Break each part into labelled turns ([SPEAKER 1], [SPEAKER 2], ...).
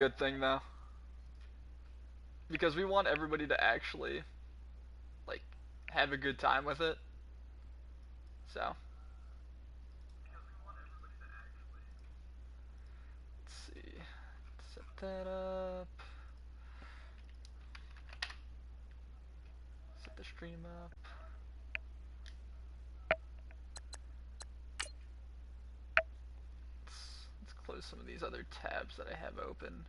[SPEAKER 1] good thing though, because we want everybody to actually like have a good time with it. So let's see, set that up, set the stream up. Let's close some of these other tabs that I have open,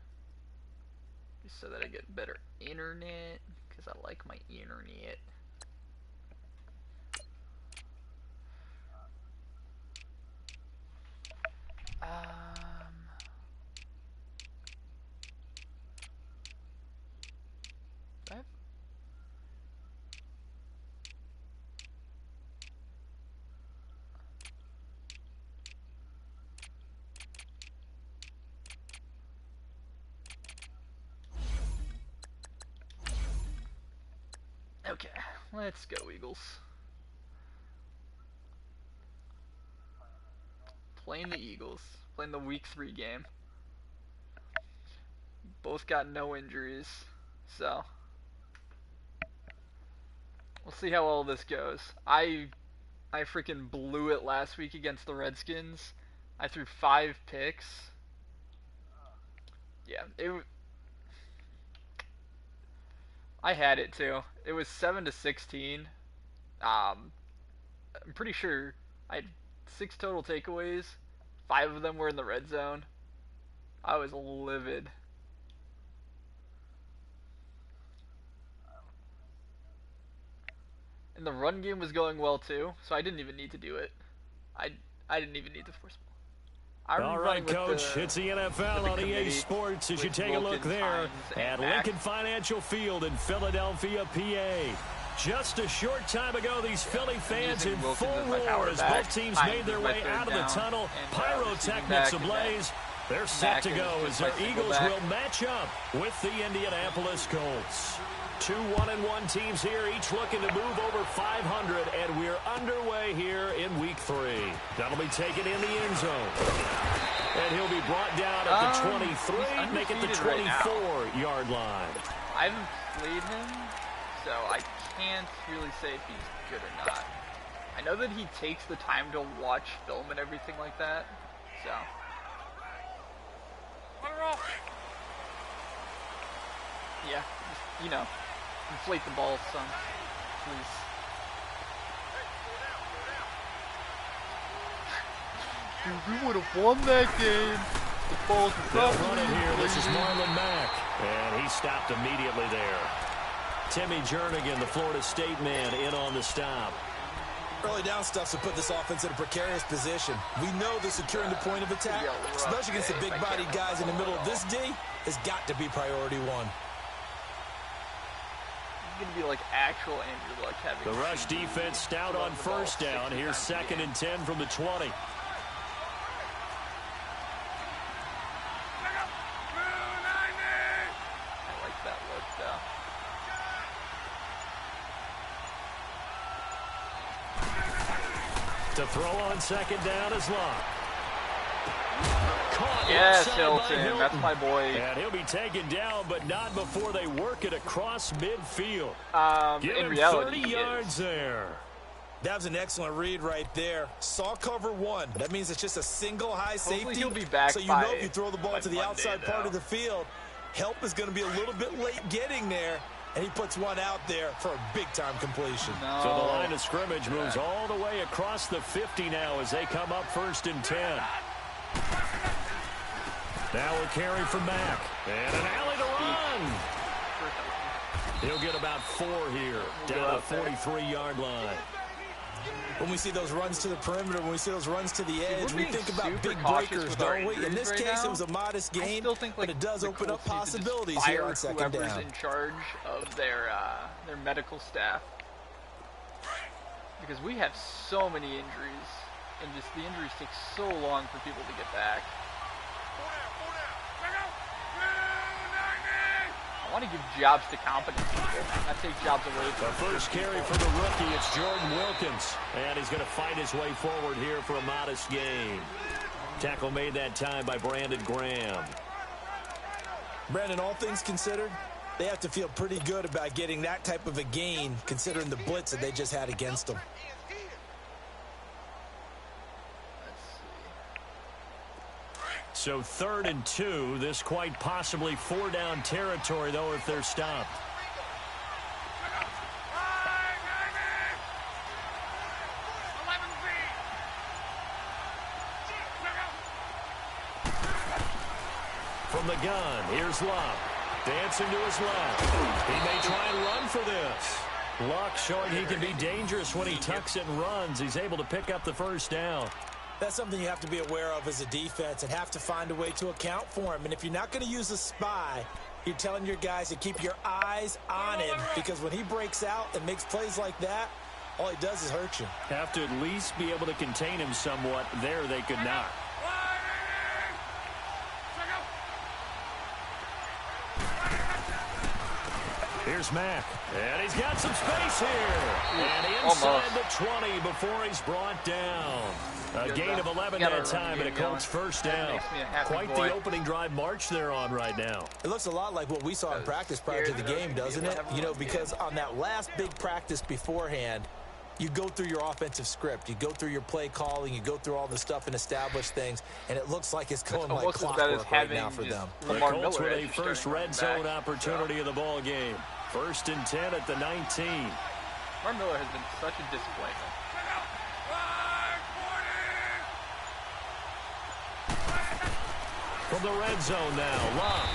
[SPEAKER 1] just so that I get better internet, because I like my internet. Do I have... Okay, let's go Eagles. Playing the Eagles, playing the Week 3 game. Both got no injuries, so we'll see how all this goes. I freaking blew it last week against the Redskins. I threw 5 picks. Yeah, I had it too. It was 7-16. I'm pretty sure I had 6 total takeaways. 5 of them were in the red zone. I was livid. And the run game was going well too, so I didn't even need to do it. I didn't even need to force ball.
[SPEAKER 2] All right, Coach, it's the NFL on EA Sports as you take a look there at Lincoln Financial Field in Philadelphia, PA. Just a short time ago, these Philly fans in full roar as both teams made their way out of the tunnel. Pyrotechnics ablaze. They're set to go as their Eagles will match up with the Indianapolis Colts. 2 1-1 teams here, each looking to move over 500, and we're underway here in Week 3. That'll be taken in the end zone. And he'll be brought down at the 23, make it the 24-yard line.
[SPEAKER 1] I haven't played him, so I can't really say if he's good or not. I know that he takes the time to watch film and everything like that, so... Yeah, just, you know, inflate the ball some, please. Dude, we would have won that game. The ball's
[SPEAKER 2] running here. This is Marlon Mack, and he stopped immediately there. Timmy Jernigan, the Florida State man, in on the stop.
[SPEAKER 3] Early down stuff to put this offense in a precarious position. We know that securing the point of attack, especially against the big-bodied guys in the middle of this D, has got to be priority one.
[SPEAKER 1] It's going to be like actual Andrew Luck having
[SPEAKER 2] the rush defense stout on first down. Here's 2nd and 10 from the 20.
[SPEAKER 1] I like that look, though.
[SPEAKER 2] To throw on 2nd down is Locke.
[SPEAKER 1] Yes, Hilton. That's my boy.
[SPEAKER 2] And he'll be taken down, but not before they work it across midfield. Give him
[SPEAKER 1] reality,
[SPEAKER 2] 30 yards there.
[SPEAKER 3] That was an excellent read right there. Saw cover 1. That means it's just a single high safety.
[SPEAKER 1] He'll be back
[SPEAKER 3] so you know if you throw the ball to the outside part of the field, help is going to be a little bit late getting there. And he puts one out there for a big-time completion.
[SPEAKER 1] No.
[SPEAKER 2] So the line of scrimmage moves all the way across the 50 now as they come up 1st and 10. Now we're carrying for Mack. And an alley to run. He'll get about 4 here. Down the 43-yard line.
[SPEAKER 3] When we see those runs to the perimeter, when we see those runs to the edge, we think about big breakers, don't we? In this case, it was a modest game, but it does open up possibilities here on 2nd down.
[SPEAKER 1] Whoever's in charge of their medical staff, because we have so many injuries, and just the injuries take so long for people to get back. I want to give jobs to competent people, not take jobs away from
[SPEAKER 2] the first carry for the rookie, it's Jordan Wilkins. And he's going to fight his way forward here for a modest gain. Tackle made that time by Brandon Graham.
[SPEAKER 3] Brandon, all things considered, they have to feel pretty good about getting that type of a gain considering the blitz that they just had against them.
[SPEAKER 2] So 3rd and 2. This quite possibly 4-down territory, though, if they're stopped. From the gun, here's Luck. Dancing to his left. He may try and run for this. Luck showing he can be dangerous when he tucks it and runs. He's able to pick up the 1st down.
[SPEAKER 3] That's something you have to be aware of as a defense and have to find a way to account for him. And if you're not going to use a spy, you're telling your guys to keep your eyes on him, because when he breaks out and makes plays like that, all he does is hurt you.
[SPEAKER 2] Have to at least be able to contain him somewhat. There they could not. Here's Mack, and he's got some space here. And inside the 20 before he's brought down. A gain of 11 that time, and a Colts 1st down. Quite the opening drive march they're on right now.
[SPEAKER 3] It looks a lot like what we saw in practice prior to the game, doesn't it? You know, because on that last big practice beforehand, you go through your offensive script, you go through your play calling, you go through all the stuff and establish things, and it looks like it's going like clockwork right now for them.
[SPEAKER 2] The Colts with a first red zone opportunity of the ball game. 1st and 10 at the 19.
[SPEAKER 1] Mark Miller has been such a disappointment.
[SPEAKER 2] From the red zone now, Long.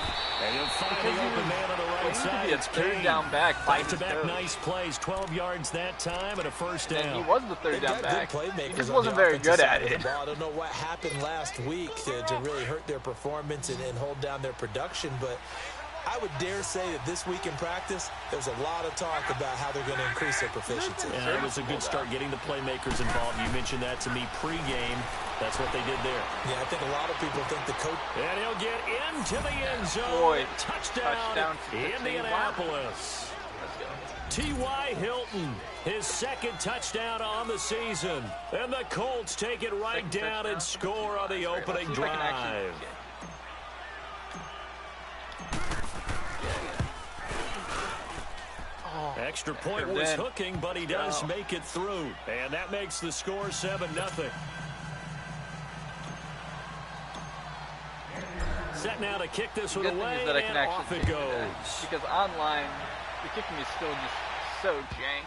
[SPEAKER 2] And he'll find the open man on the right side.
[SPEAKER 1] It's 3rd down back.
[SPEAKER 2] Back-to-back nice plays. 12 yards that time and a 1st down.
[SPEAKER 1] And he was the 3rd down back.
[SPEAKER 3] He
[SPEAKER 1] just wasn't very good at it.
[SPEAKER 3] I don't know what happened last week to really hurt their performance and hold down their production, but I would dare say that this week in practice, there's a lot of talk about how they're going to increase their proficiency.
[SPEAKER 2] And it was a good start getting the playmakers involved. You mentioned that to me pregame. That's what they did there.
[SPEAKER 3] Yeah, I think a lot of people think the coach...
[SPEAKER 2] And he'll get into the end zone. Touchdown Indianapolis. T.Y. Hilton, his 2nd touchdown on the season. And the Colts take it right down and score on the opening drive. Extra point was hooking, but he does make it through. And that makes the score 7-0. Set now to kick this one away, and off it goes.
[SPEAKER 1] Because online, the kicking is still just so jank.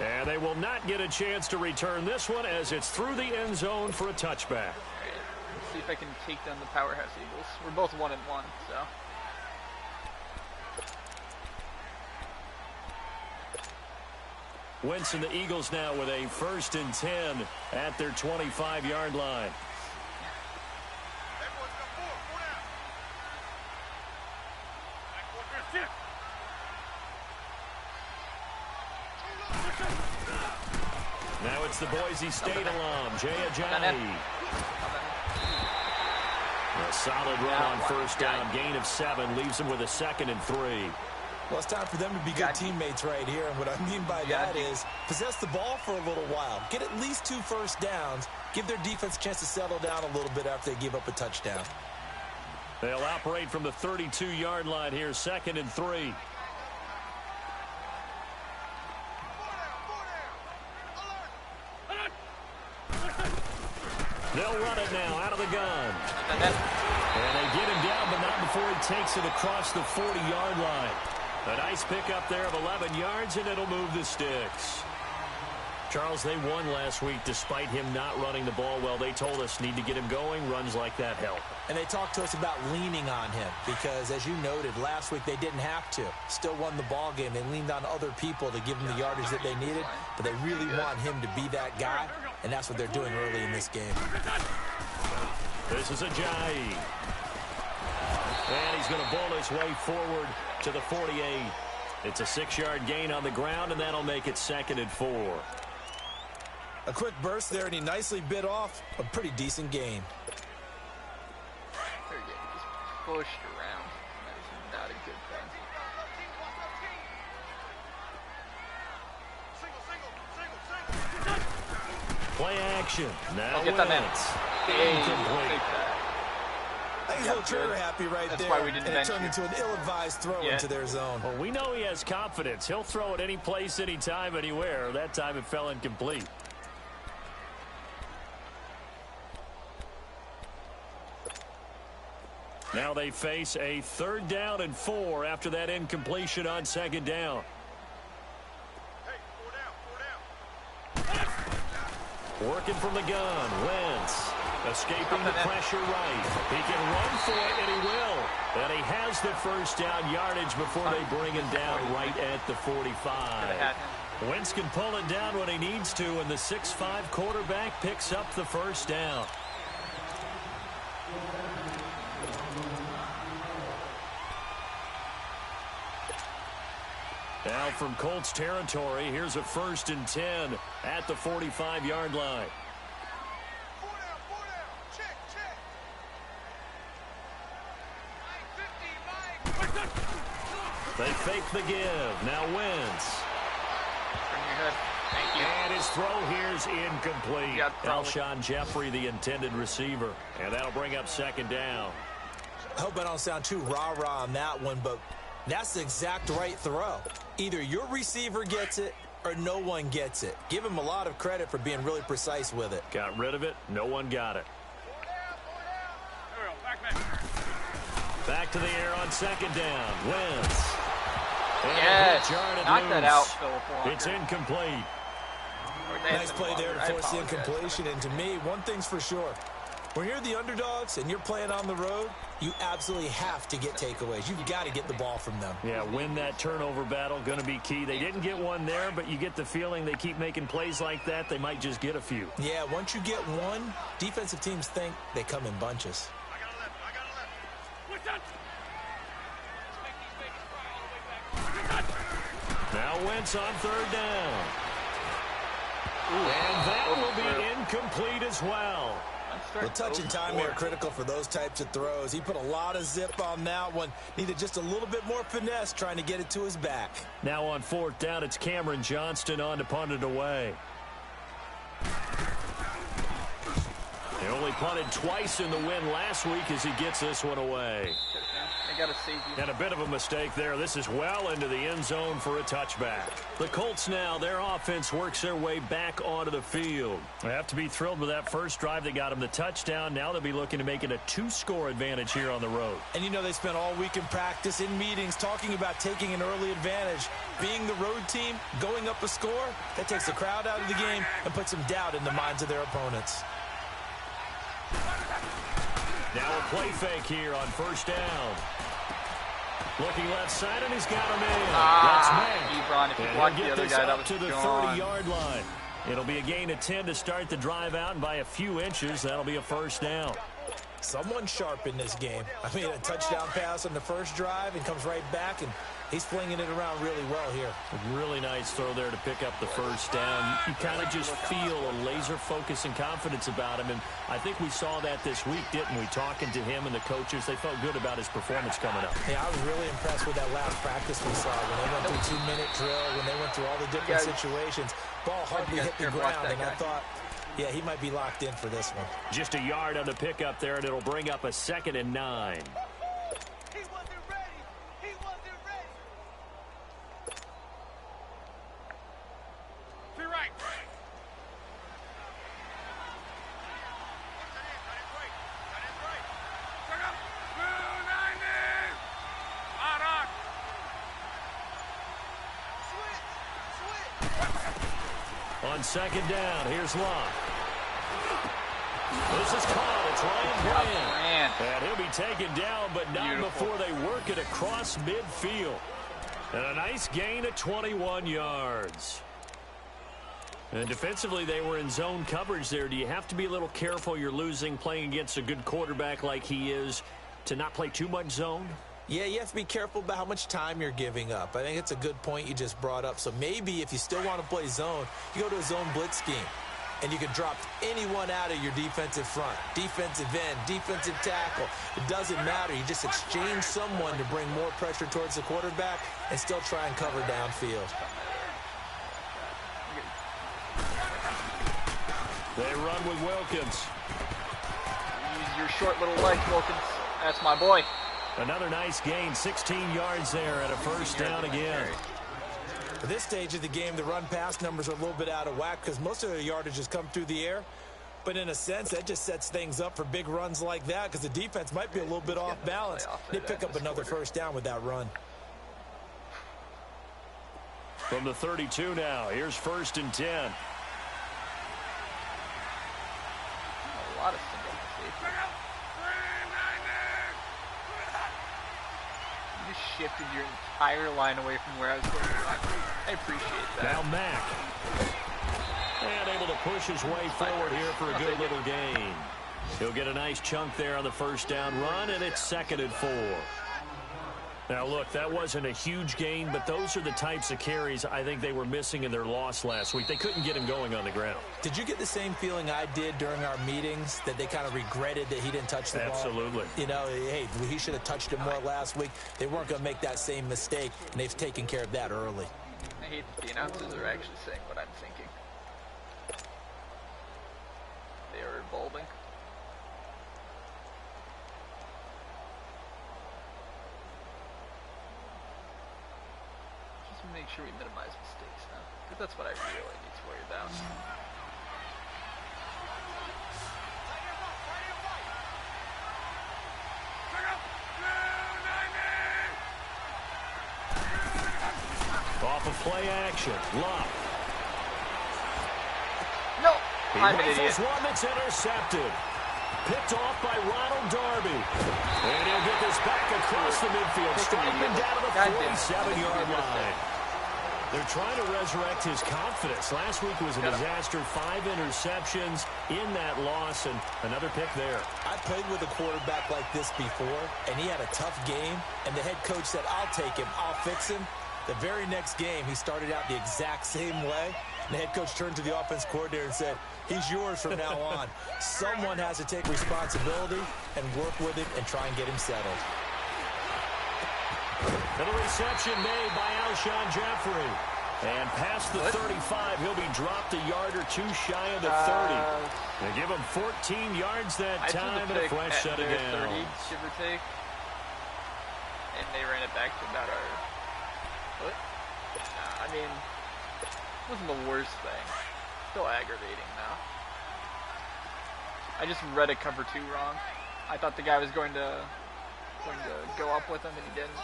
[SPEAKER 2] And they will not get a chance to return this one as it's through the end zone for a touchback.
[SPEAKER 1] Let's see if I can take down the powerhouse Eagles. We're both 1-1, so...
[SPEAKER 2] Wentz and the Eagles now with a 1st and 10 at their 25-yard line. Now it's the Boise State alum, Jay Ajayi. A solid run on 1st down, gain of 7, leaves them with a 2nd and 3.
[SPEAKER 3] Well, it's time for them to be good teammates right here. And what I mean by that is possess the ball for a little while. Get at least 2 first downs. Give their defense a chance to settle down a little bit after they give up a touchdown.
[SPEAKER 2] They'll operate from the 32-yard line here, 2nd and 3. They'll run it now out of the gun. And they get him down, but not before he takes it across the 40-yard line. A nice pickup there of 11 yards, and it'll move the sticks. Charles, they won last week despite him not running the ball well. They told us need to get him going. Runs like that help.
[SPEAKER 3] And they talked to us about leaning on him because, as you noted, last week they didn't have to. Still won the ball game. They leaned on other people to give them the yardage that they needed, but they really want him to be that guy, and that's what they're doing early in this game.
[SPEAKER 2] This is Ajayi. And he's going to bowl his way forward to the 48. It's a 6-yard gain on the ground, and that'll make it 2nd and 4.
[SPEAKER 3] A quick burst there, and he nicely bit off a pretty decent gain.
[SPEAKER 1] They're getting just pushed around. That's not a good
[SPEAKER 2] thing. Play action. Now
[SPEAKER 1] get that man.
[SPEAKER 2] Incomplete.
[SPEAKER 3] I think he's a little trigger happy right there.
[SPEAKER 1] That's why we didn't
[SPEAKER 3] and it turned into an ill-advised throw into their zone.
[SPEAKER 2] Well, we know he has confidence. He'll throw it any place, anytime, anywhere. That time it fell incomplete. Now they face a 3rd down and 4 after that incompletion on 2nd down. Working from the gun, Wentz escaping the pressure right. He can run for it, and he will. And he has the 1st down yardage before they bring him down right at the 45. Wentz can pull it down when he needs to, and the 6'5" quarterback picks up the 1st down. Now from Colts territory, here's a 1st and 10 at the 45-yard line. They fake the give. Now Wentz.
[SPEAKER 1] Thank you.
[SPEAKER 2] And his throw here's incomplete. Alshon Jeffrey, the intended receiver. And that'll bring up 2nd down.
[SPEAKER 3] I hope I don't sound too rah-rah on that one, but that's the exact right throw. Either your receiver gets it or no one gets it. Give him a lot of credit for being really precise with it.
[SPEAKER 2] Got rid of it. No one got it. Back to the air on 2nd down. Wentz.
[SPEAKER 1] Yes. Knock that out, Philip Walker.
[SPEAKER 2] It's incomplete.
[SPEAKER 3] Nice play there to force the incompletion. And to me, one thing's for sure. When you're the underdogs and you're playing on the road, you absolutely have to get takeaways. You've got to get the ball from them.
[SPEAKER 2] Yeah, win that turnover battle, going to be key. They didn't get one there, but you get the feeling they keep making plays like that, they might just get a few.
[SPEAKER 3] Yeah, once you get one, defensive teams think they come in bunches.
[SPEAKER 2] Now Wentz on 3rd down. And that will be incomplete as well.
[SPEAKER 3] Well, touch and time are critical for those types of throws. He put a lot of zip on that one. Needed just a little bit more finesse trying to get it to his back.
[SPEAKER 2] Now on 4th down, it's Cameron Johnston on to punt it away. He only punted twice in the win last week as he gets this one away. And a bit of a mistake there. This is well into the end zone for a touchback. The Colts now, their offense works their way back onto the field. They have to be thrilled with that first drive. They got them the touchdown. Now they'll be looking to make it a 2-score advantage here on the road.
[SPEAKER 3] And you know they spent all week in practice, in meetings, talking about taking an early advantage. Being the road team, going up a score, that takes the crowd out of the game and puts some doubt in the minds of their opponents.
[SPEAKER 2] Now a play fake here on 1st down. Looking left side, and he's got him in. That's
[SPEAKER 1] Ebron, if you block the other guy, that was
[SPEAKER 2] to the 30-yard line. It'll be a gain of 10 to start the drive out, and by a few inches, that'll be a 1st down.
[SPEAKER 3] Someone sharp in this game. I mean, a touchdown pass on the first drive and comes right back, and he's flinging it around really well here.
[SPEAKER 2] A really nice throw there to pick up the 1st down. You kind of just feel a laser focus and confidence about him, and I think we saw that this week, didn't we? Talking to him and the coaches, they felt good about his performance coming up.
[SPEAKER 3] Yeah, I was really impressed with that last practice we saw when they went through 2-minute drill, when they went through all the different situations. Ball hardly hit the ground, and I thought, yeah, he might be locked in for this one.
[SPEAKER 2] Just a yard on the pickup there, and it'll bring up a 2nd and 9. On 2nd down, here's Locke. This is caught. It's Ryan Grant. And he'll be taken down, but not before they work it across midfield. And a nice gain of 21 yards. And defensively, they were in zone coverage there. Do you have to be a little careful? You're losing, playing against a good quarterback like he is, to not play too much zone?
[SPEAKER 3] Yeah, you have to be careful about how much time you're giving up. I think it's a good point you just brought up. So maybe if you still want to play zone, you go to a zone blitz scheme. And you can drop anyone out of your defensive front. Defensive end, defensive tackle. It doesn't matter. You just exchange someone to bring more pressure towards the quarterback and still try and cover downfield.
[SPEAKER 2] They run with Wilkins.
[SPEAKER 1] Use your short little legs, Wilkins. That's my boy.
[SPEAKER 2] Another nice gain, 16 yards there and a first down again.
[SPEAKER 3] At this stage of the game, the run-pass numbers are a little bit out of whack because most of their yardage has come through the air. But in a sense, that just sets things up for big runs like that because the defense might be a little bit off balance. They pick up another first down with that run.
[SPEAKER 2] From the 32 now, here's 1st and 10.
[SPEAKER 1] A lot of single safety. You just shifted your entire line away from where I was going. I appreciate that.
[SPEAKER 2] Now Mack. And able to push his way forward here for a good little gain. He'll get a nice chunk there on the first down run, and it's 2nd and 4. Now, look, that wasn't a huge gain, but those are the types of carries I think they were missing in their loss last week. They couldn't get him going on the ground.
[SPEAKER 3] Did you get the same feeling I did during our meetings, that they kind of regretted that he didn't touch the ball?
[SPEAKER 2] Absolutely.
[SPEAKER 3] You know, hey, he should have touched it more last week. They weren't going to make that same mistake, and they've taken care of that early.
[SPEAKER 1] I hate that the announcers are actually saying what I'm thinking. They are evolving. Just make sure we minimize mistakes now, because that's what I really need to worry about.
[SPEAKER 2] Off of play action. Luck.
[SPEAKER 1] No!
[SPEAKER 2] He
[SPEAKER 1] I'm an idiot.
[SPEAKER 2] one that's intercepted. Picked off by Ronald Darby. And he'll get this back across the midfield. Striking down to the 47-yard line. They're trying to resurrect his confidence. Last week was a disaster. 5 interceptions in that loss, and another pick there.
[SPEAKER 3] I played with a quarterback like this before, and he had a tough game, and the head coach said, I'll take him, I'll fix him. The very next game, he started out the exact same way, and the head coach turned to the offense coordinator and said, he's yours from now on. Someone has to take responsibility and work with him and try and get him settled.
[SPEAKER 2] And a reception made by Alshon Jeffrey. And past the 35, he'll be dropped a yard or two shy of the 30. They give him 14 yards that time and a fresh set of downs.
[SPEAKER 1] 30, give or take. And they ran it back to about our foot. I mean, it wasn't the worst thing. Still aggravating now. I just read a cover 2 wrong. I thought the guy was going to go up with him, and he didn't.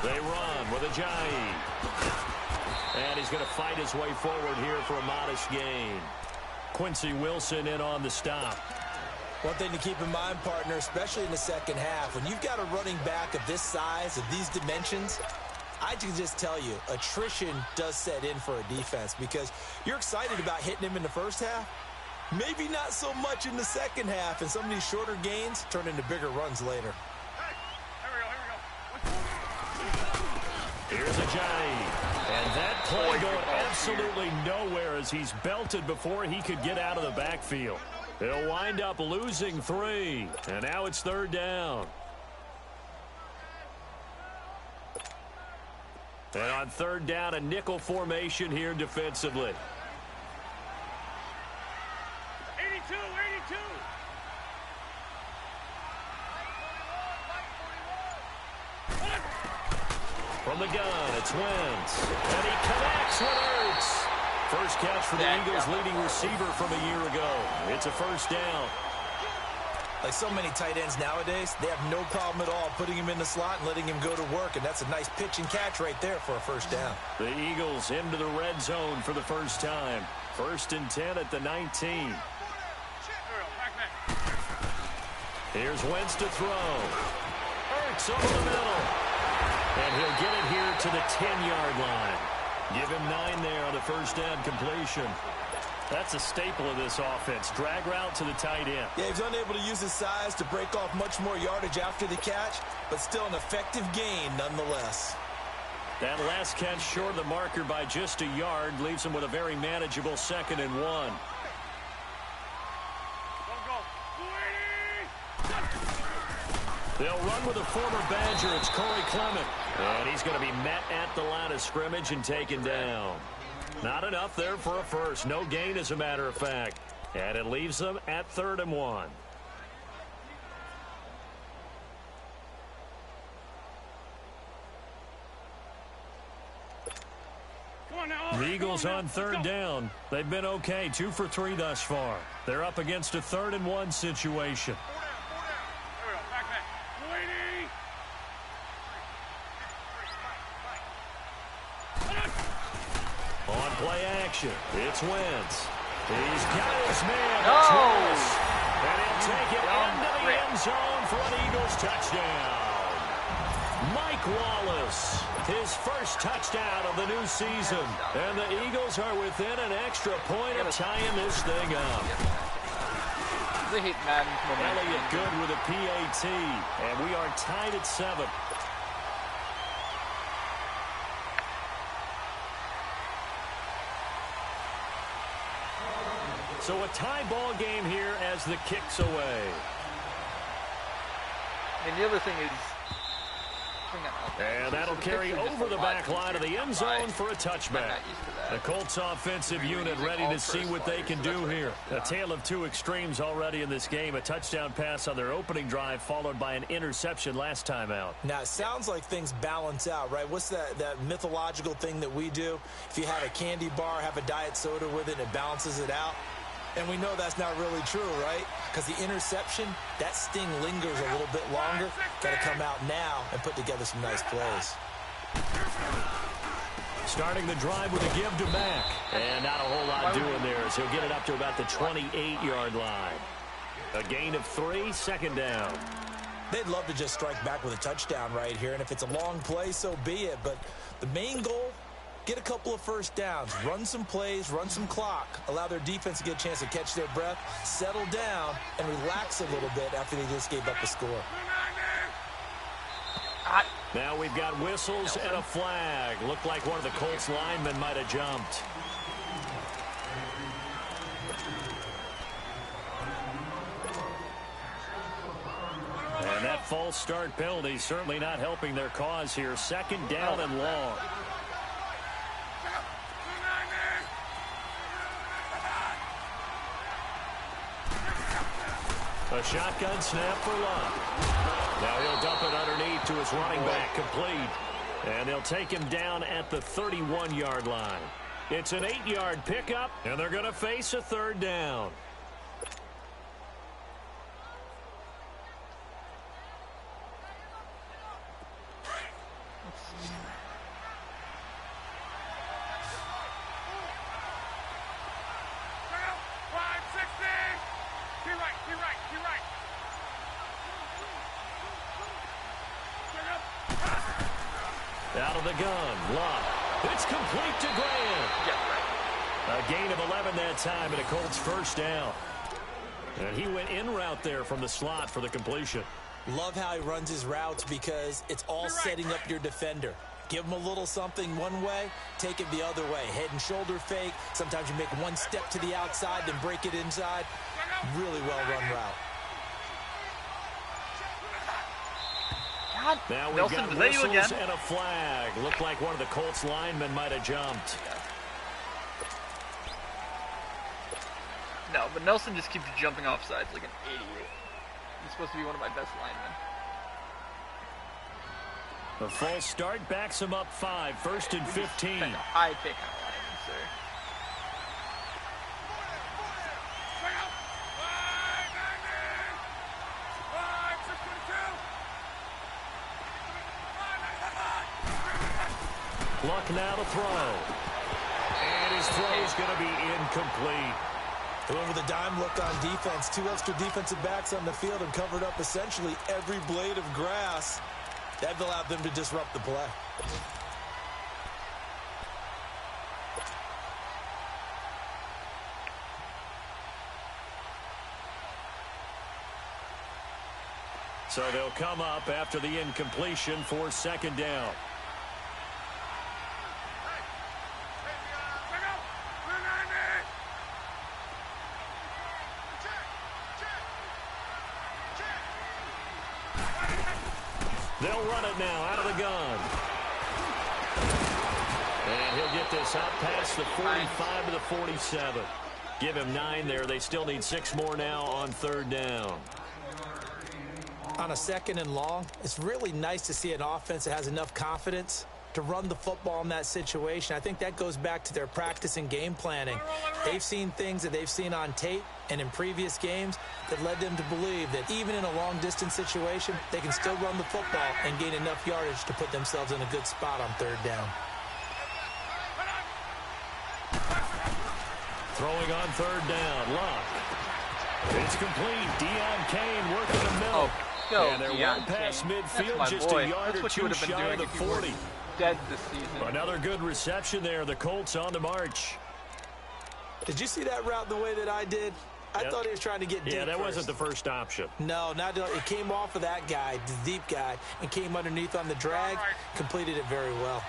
[SPEAKER 2] They run with Ajayi. And he's going to fight his way forward here for a modest gain. Quincy Wilson in on the stop.
[SPEAKER 3] One thing to keep in mind, partner, especially in the second half, when you've got a running back of this size, of these dimensions, I can just tell you, attrition does set in for a defense because you're excited about hitting him in the first half. Maybe not so much in the second half, and some of these shorter gains turn into bigger runs later.
[SPEAKER 2] Here's Ajayi. And that play going absolutely nowhere as he's belted before he could get out of the backfield. They'll wind up losing 3. And now it's 3rd down. And on 3rd down, a nickel formation here defensively.
[SPEAKER 4] 82.
[SPEAKER 2] From the gun, it's Wentz. And he connects with Ertz. First catch for the Eagles' leading receiver from a year ago. It's a first down.
[SPEAKER 3] Like so many tight ends nowadays, they have no problem at all putting him in the slot and letting him go to work, and that's a nice pitch and catch right there for a first down.
[SPEAKER 2] The Eagles into the red zone for the first time. 1st and 10 at the 19. Here's Wentz to throw. Ertz over the middle. And he'll get it here to the 10-yard line. Give him 9 there on the first down completion. That's a staple of this offense. Drag route to the tight end.
[SPEAKER 3] Yeah, he's unable to use his size to break off much more yardage after the catch, but still an effective gain nonetheless.
[SPEAKER 2] That last catch short of the marker by just a yard leaves him with a very manageable 2nd and 1. They'll run with a former Badger. It's Corey Clement. And he's going to be met at the line of scrimmage and taken down. Not enough there for a first. No gain, as a matter of fact. And it leaves them at 3rd and 1. The Eagles on third down. They've been okay, 2 for 3 thus far. They're up against a 3rd-and-1 situation. On play action, it's Wentz. He's got his man. And he'll take it into the end zone for an Eagles touchdown. Mike Wallace, his first touchdown of the new season. And the Eagles are within an extra point of tying this thing up.
[SPEAKER 1] They hate Madden's momentum.
[SPEAKER 2] Elliott good with a PAT. And we are tied at 7. So a tie ball game here as the kick's away.
[SPEAKER 1] And the other thing is...
[SPEAKER 2] And that'll carry over the back line of the end zone for a touchback. The Colts offensive unit ready to see what they can do here. A tale of two extremes already in this game. A touchdown pass on their opening drive followed by an interception last time out.
[SPEAKER 3] Now, it sounds like things balance out, right? What's that mythological thing that we do? If you have a candy bar, have a diet soda with it, and it balances it out. And we know that's not really true, right? Because the interception, that sting lingers a little bit longer. Got to come out now and put together some nice plays.
[SPEAKER 2] Starting the drive with a give to Mack. And not a whole lot doing there as he'll get it up to about the 28-yard line. A gain of 3, 2nd down.
[SPEAKER 3] They'd love to just strike back with a touchdown right here. And if it's a long play, so be it. But the main goal, get a couple of first downs, run some plays, run some clock, allow their defense to get a chance to catch their breath, settle down, and relax a little bit after they just gave up a score.
[SPEAKER 2] Now we've got whistles and a flag. Looked like one of the Colts linemen might have jumped. And that false start penalty certainly not helping their cause here. 2nd down and long. A shotgun snap for Luck. Now he'll dump it underneath to his running back, complete. And they'll take him down at the 31-yard line. It's an 8-yard pickup, and they're going to face a 3rd down. Out of the gun, Luck. It's complete to Graham. A gain of 11 that time, and a Colts 1st down. And he went in route there from the slot for the completion.
[SPEAKER 3] Love how he runs his routes because it's all setting up your defender. Give him a little something one way, take it the other way. Head and shoulder fake. Sometimes you make one step to the outside, then break it inside. Really well-run route.
[SPEAKER 2] Now we've got whistles and a flag. Looked like one of the Colts linemen might have jumped.
[SPEAKER 1] No, but Nelson just keeps jumping off sides like an idiot. He's supposed to be one of my best linemen.
[SPEAKER 2] The false start backs him up 5, 1st and 15.
[SPEAKER 1] High pick on lineman, sir.
[SPEAKER 2] Luck now to throw. And his throw is going to be incomplete.
[SPEAKER 3] Whoever the dime looked on defense, 2 extra defensive backs on the field and covered up essentially every blade of grass. That allowed them to disrupt the play.
[SPEAKER 2] So they'll come up after the incompletion for 2nd down. They'll run it now out of the gun. And he'll get this out past the 45 to the 47. Give him 9 there. They still need 6 more now on 3rd down.
[SPEAKER 3] On a 2nd and long, it's really nice to see an offense that has enough confidence to run the football in that situation. I think that goes back to their practice and game planning. They've seen things that they've seen on tape and in previous games that led them to believe that even in a long-distance situation, they can still run the football and gain enough yardage to put themselves in a good spot on third down.
[SPEAKER 2] Throwing on third down, Luck. It's complete. Deion Kane working the middle.
[SPEAKER 1] Go,
[SPEAKER 2] and they're well past midfield, just a yard or two shy of the 40.
[SPEAKER 1] Dead this season.
[SPEAKER 2] Another good reception there. The Colts on the march.
[SPEAKER 3] Did you see that route the way that I did? I thought he was trying to get deep.
[SPEAKER 2] Yeah, that wasn't the first option.
[SPEAKER 3] No, it came off of that guy, the deep guy, and came underneath on the drag, completed it very well.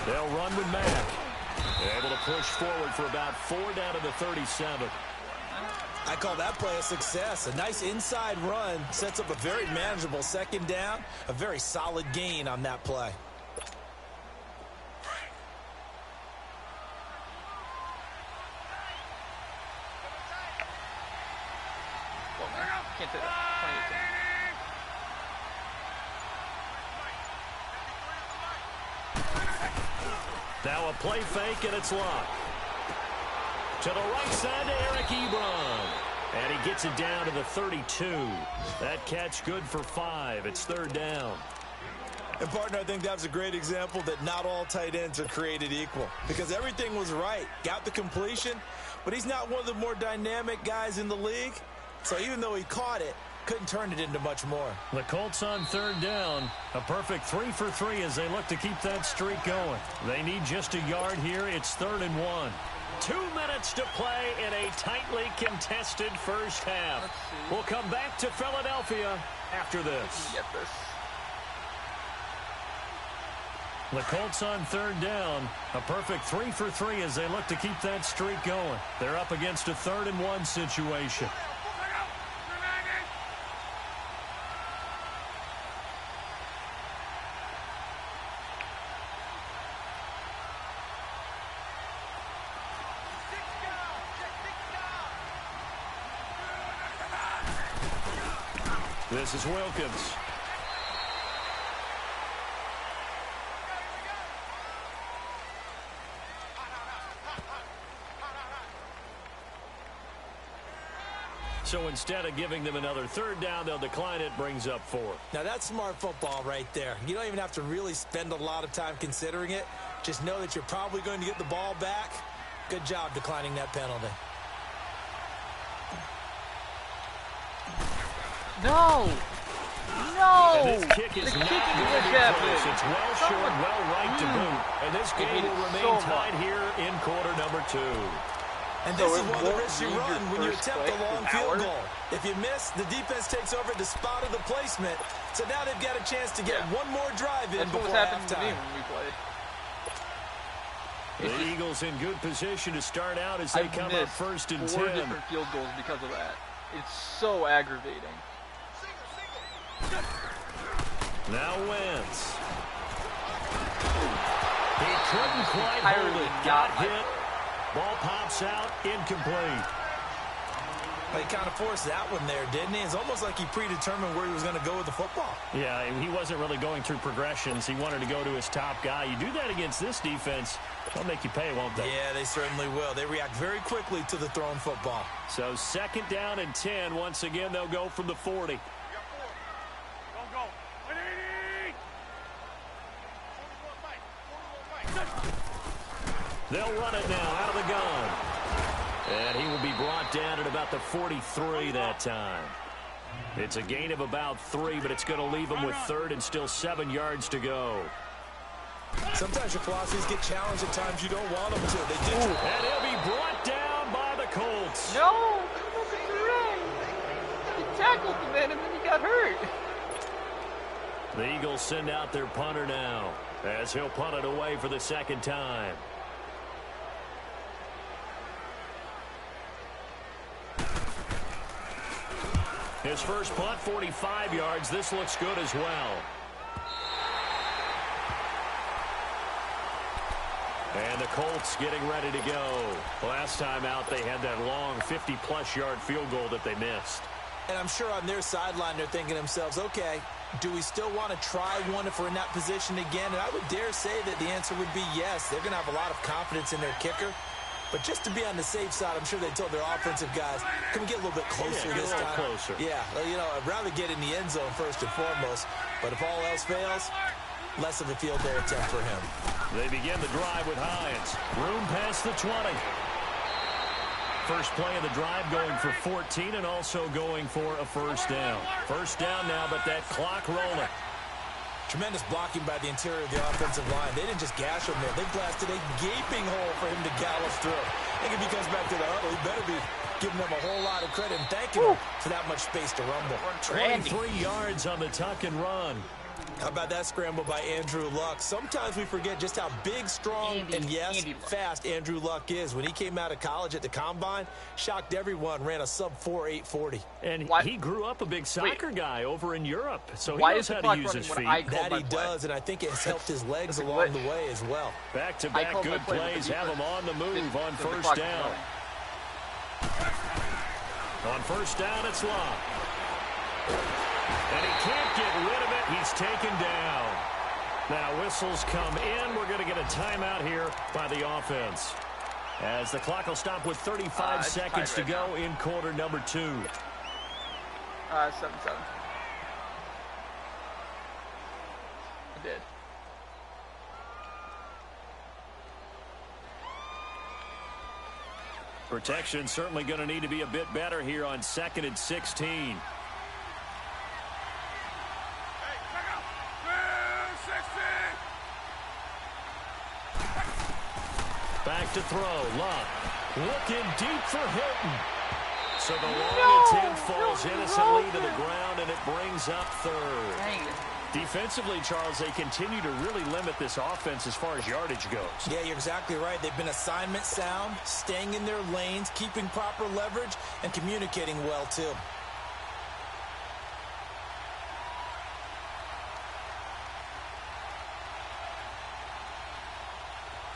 [SPEAKER 2] They'll run with Mack. Able to push forward for about 4 down to the 37.
[SPEAKER 3] I call that play a success. A nice inside run sets up a very manageable second down, a very solid gain on that play.
[SPEAKER 1] Can't do that.
[SPEAKER 2] Now a play fake, and it's Luck. To the right side to Eric Ebron. And he gets it down to the 32. That catch good for 5. It's third down.
[SPEAKER 3] And, partner, I think that's a great example that not all tight ends are created equal. Because everything was right. Got the completion, but he's not one of the more dynamic guys in the league. So even though he caught it, couldn't turn it into much more.
[SPEAKER 2] The Colts on third down. A perfect 3 for 3 as they look to keep that streak going. They need just a yard here. It's 3rd and 1. 2 minutes to play in a tightly contested first half. We'll come back to Philadelphia after this.
[SPEAKER 1] Get this.
[SPEAKER 2] The Colts on third down. A perfect 3 for 3 as they look to keep that streak going. They're up against a 3rd and 1 situation. This is Wilkins. So instead of giving them another third down, they'll decline it, brings up 4.
[SPEAKER 3] Now that's smart football right there. You don't even have to really spend a lot of time considering it. Just know that you're probably going to get the ball back. Good job declining that penalty.
[SPEAKER 1] No! No!
[SPEAKER 2] And this kick is not going to be close. It's well short, well right to boot. And this game will remain tied here in quarter number 2.
[SPEAKER 3] And this is one of the risks you run when you attempt a long field goal. If you miss, the defense takes over at the spot of the placement. So now they've got a chance to get one more drive in before halftime.
[SPEAKER 1] To me when we played.
[SPEAKER 2] The Eagles in good position to start out as they come up 1st and 10.
[SPEAKER 1] 4 different field goals because of that. It's so aggravating.
[SPEAKER 2] Now Wentz. He couldn't quite hold it. Got hit. Ball pops out. Incomplete.
[SPEAKER 3] He kind of forced that one there, didn't he? It's almost like he predetermined where he was going to go with the football.
[SPEAKER 2] Yeah, he wasn't really going through progressions. He wanted to go to his top guy. You do that against this defense, they'll make you pay, won't they?
[SPEAKER 3] Yeah, they certainly will. They react very quickly to the thrown football.
[SPEAKER 2] So 2nd down and 10. Once again, they'll go from the 40. They'll run it now out of the gun. And he will be brought down at about the 43 that time. It's a gain of about 3, but it's going to leave him with 3rd and still 7 yards to go.
[SPEAKER 3] Sometimes your philosophies get challenged at times you don't want them to. They do.
[SPEAKER 2] And he'll be brought down by the Colts.
[SPEAKER 1] No! He tackled the man and then he got hurt.
[SPEAKER 2] The Eagles send out their punter now as he'll punt it away for the 2nd time. His first punt, 45 yards. This looks good as well. And the Colts getting ready to go. Last time out, they had that long 50-plus yard field goal that they missed.
[SPEAKER 3] And I'm sure on their sideline, they're thinking to themselves, okay, do we still want to try one if we're in that position again? And I would dare say that the answer would be yes. They're going to have a lot of confidence in their kicker. But just to be on the safe side, I'm sure they told their offensive guys, can we get a little bit closer this time?
[SPEAKER 2] Closer.
[SPEAKER 3] Yeah, you know, I'd rather get in the end zone first and foremost. But if all else fails, less of a field goal attempt for him.
[SPEAKER 2] They begin the drive with Hines. Room past the 20. First play of the drive going for 14 and also going for a first down. First down now, but that clock rolling.
[SPEAKER 3] Tremendous blocking by the interior of the offensive line. They didn't just gash him there. They blasted a gaping hole for him to gallop through. I think if he comes back to the huddle, he better be giving them a whole lot of credit and thanking them for that much space to rumble.
[SPEAKER 2] 23 yards on the tuck and run.
[SPEAKER 3] How about that scramble by Andrew Luck? Sometimes we forget just how big, strong, and yes, fast Andrew Luck is. When he came out of college at the Combine, shocked everyone, ran a sub-4 840.
[SPEAKER 2] And he grew up a big soccer guy over in Europe, so he
[SPEAKER 1] Why
[SPEAKER 2] knows
[SPEAKER 1] is the
[SPEAKER 2] how
[SPEAKER 1] clock
[SPEAKER 2] to use his feet.
[SPEAKER 3] That he does, and I think it has helped his legs along the way as well.
[SPEAKER 2] Back-to-back good plays have him on the move on first down. On first down, it's Luck. And he can't get rid of it. He's taken down. Now whistles come in. We're going to get a timeout here by the offense. As the clock will stop with 35 seconds to go in quarter number 2.
[SPEAKER 1] 7-7. I did.
[SPEAKER 2] Protection certainly going to need to be a bit better here on 2nd and 16. Back to throw. Luck looking deep for Hilton. So the long attempt falls innocently to the ground, and it brings up third. Defensively, Charles, they continue to really limit this offense as far as yardage goes.
[SPEAKER 3] Yeah, you're exactly right. They've been assignment sound, staying in their lanes, keeping proper leverage, and communicating well, too.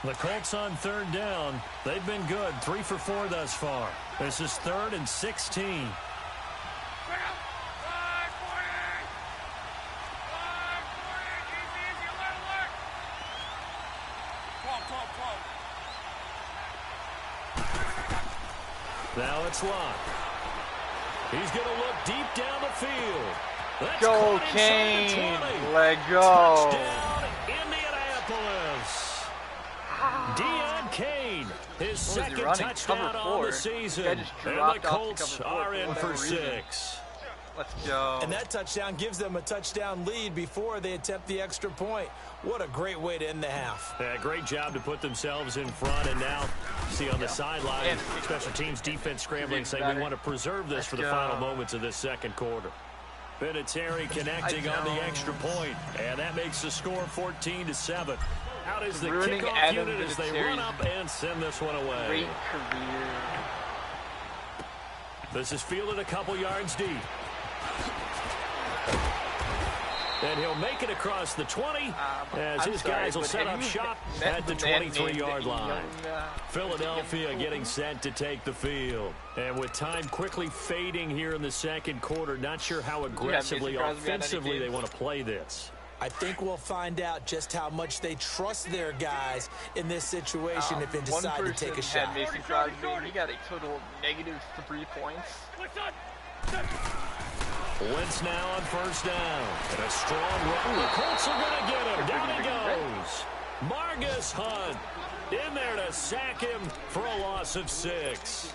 [SPEAKER 2] The Colts on third down. They've been good. 3 for 4 thus far. This is 3rd and 16. Now it's Luck. He's going to look deep down the field. That's
[SPEAKER 1] go, Kane. Let go.
[SPEAKER 2] Touchdown, Indianapolis. Deion Kane, his second touchdown on the season. And the Colts are in for 6.
[SPEAKER 1] Let's go.
[SPEAKER 3] And that touchdown gives them a touchdown lead before they attempt the extra point. What a great way to end the half.
[SPEAKER 2] Yeah, great job to put themselves in front. And now, see on the sideline, special teams defense scrambling, saying we want to preserve this for the final moments of this second quarter. Vinatieri connecting on the extra point, and that makes the score 14-7. Out is the kickoff unit as they run up and send this one away.
[SPEAKER 1] Great career.
[SPEAKER 2] This is fielded a couple yards deep. And he'll make it across the 20 as his guys will set up shop at the 23-yard line. Philadelphia getting set to take the field. And with time quickly fading here in the second quarter, not sure how aggressively, offensively they want to play this.
[SPEAKER 3] I think we'll find out just how much they trust their guys in this situation if they decide to take a shot.
[SPEAKER 1] Mason Crosby, he got a total of -3 points.
[SPEAKER 2] Wentz now on first down. And a strong run. The Colts are going to get him. Down he goes. Margus Hunt in there to sack him for a loss of 6.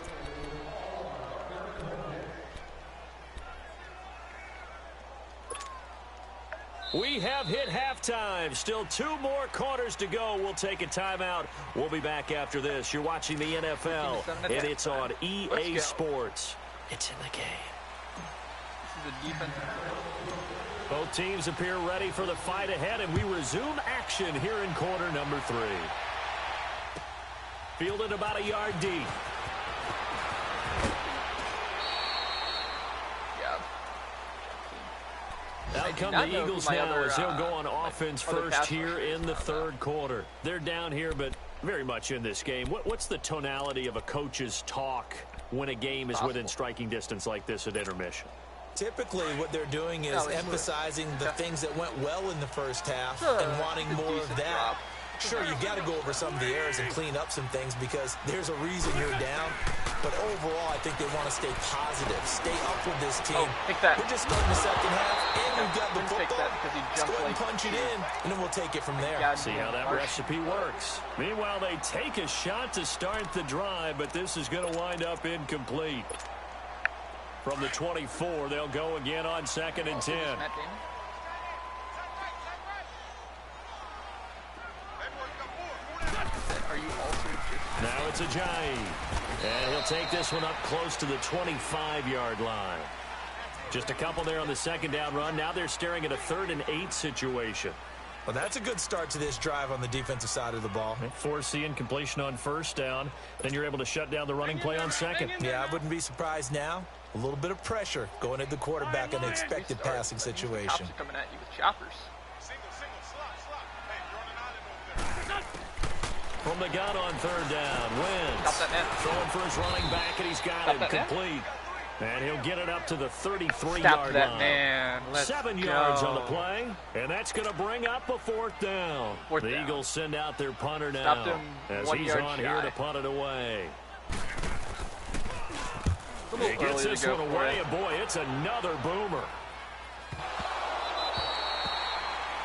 [SPEAKER 2] We have hit halftime. Still 2 more quarters to go. We'll take a timeout. We'll be back after this. You're watching the NFL, and it's on EA Sports. It's in the game. Both teams appear ready for the fight ahead, and we resume action here in quarter number 3. Fielded about a yard deep. Out come the Eagles now as they'll go on offense first here in the third quarter. They're down here, but very much in this game. What's the tonality of a coach's talk when a game is within striking distance like this at intermission?
[SPEAKER 3] Typically, what they're doing is emphasizing the things that went well in the first half and wanting more of that. Sure, you've got to go over some of the errors and clean up some things because there's a reason you're down. But overall, I think they want to stay positive, stay up with this team. We're just starting the second half, and we've got the football. Let's go ahead and punch it in, and then we'll take it from there.
[SPEAKER 2] See how that recipe works. Meanwhile, they take a shot to start the drive, but this is going to wind up incomplete. From the 24, they'll go again on 2nd and 10. Now it's Ajayi. And he'll take this one up close to the 25-yard line. Just a couple there on the second down run. Now they're staring at a 3rd and 8 situation.
[SPEAKER 3] Well, that's a good start to this drive on the defensive side of the ball.
[SPEAKER 2] Force the incompletion on 1st down. Then you're able to shut down the running play on 2nd.
[SPEAKER 3] Yeah, I wouldn't be surprised now. A little bit of pressure going at the quarterback in an expected passing situation.
[SPEAKER 1] Cops are coming at you with choppers.
[SPEAKER 2] From the gun on 3rd down, Wentz throwing for his running back, and he's got it complete. And he'll get it up to the 33-yard line. 7 yards on the play, and that's going to bring up a 4th down. The Eagles send out their punter now as he's on here to punt it away. He gets this one away, and boy, it's another boomer.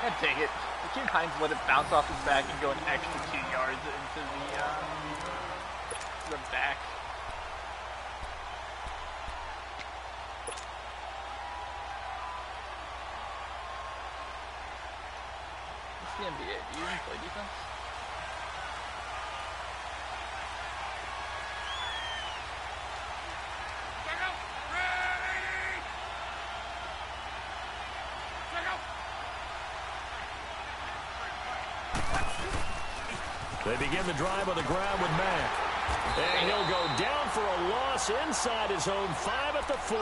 [SPEAKER 1] God dang it. Hakeem Hines let it bounce off his back and go an extra 2 yards into the back. It's the NBA. Do you even play defense?
[SPEAKER 2] They begin the drive on the ground with Mack. And he'll go down for a loss inside his own 5 at the 4.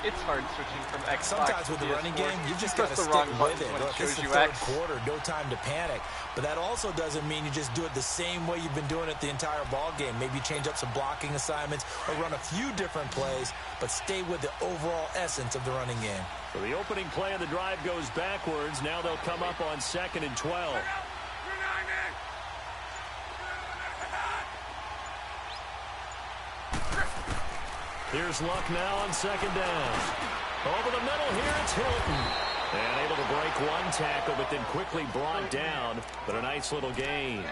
[SPEAKER 1] It's hard switching from Xbox.
[SPEAKER 3] Sometimes with the running game, you just got to stick with it. Look, it's the 3rd quarter, no time to panic. But that also doesn't mean you just do it the same way you've been doing it the entire ball game. Maybe change up some blocking assignments or run a few different plays, but stay with the overall essence of the running game.
[SPEAKER 2] So the opening play of the drive goes backwards. Now they'll come up on 2nd and 12. Here's Luck now on 2nd down. Over the middle here, it's Hilton. And able to break one tackle, but then quickly brought down. But a nice little gain.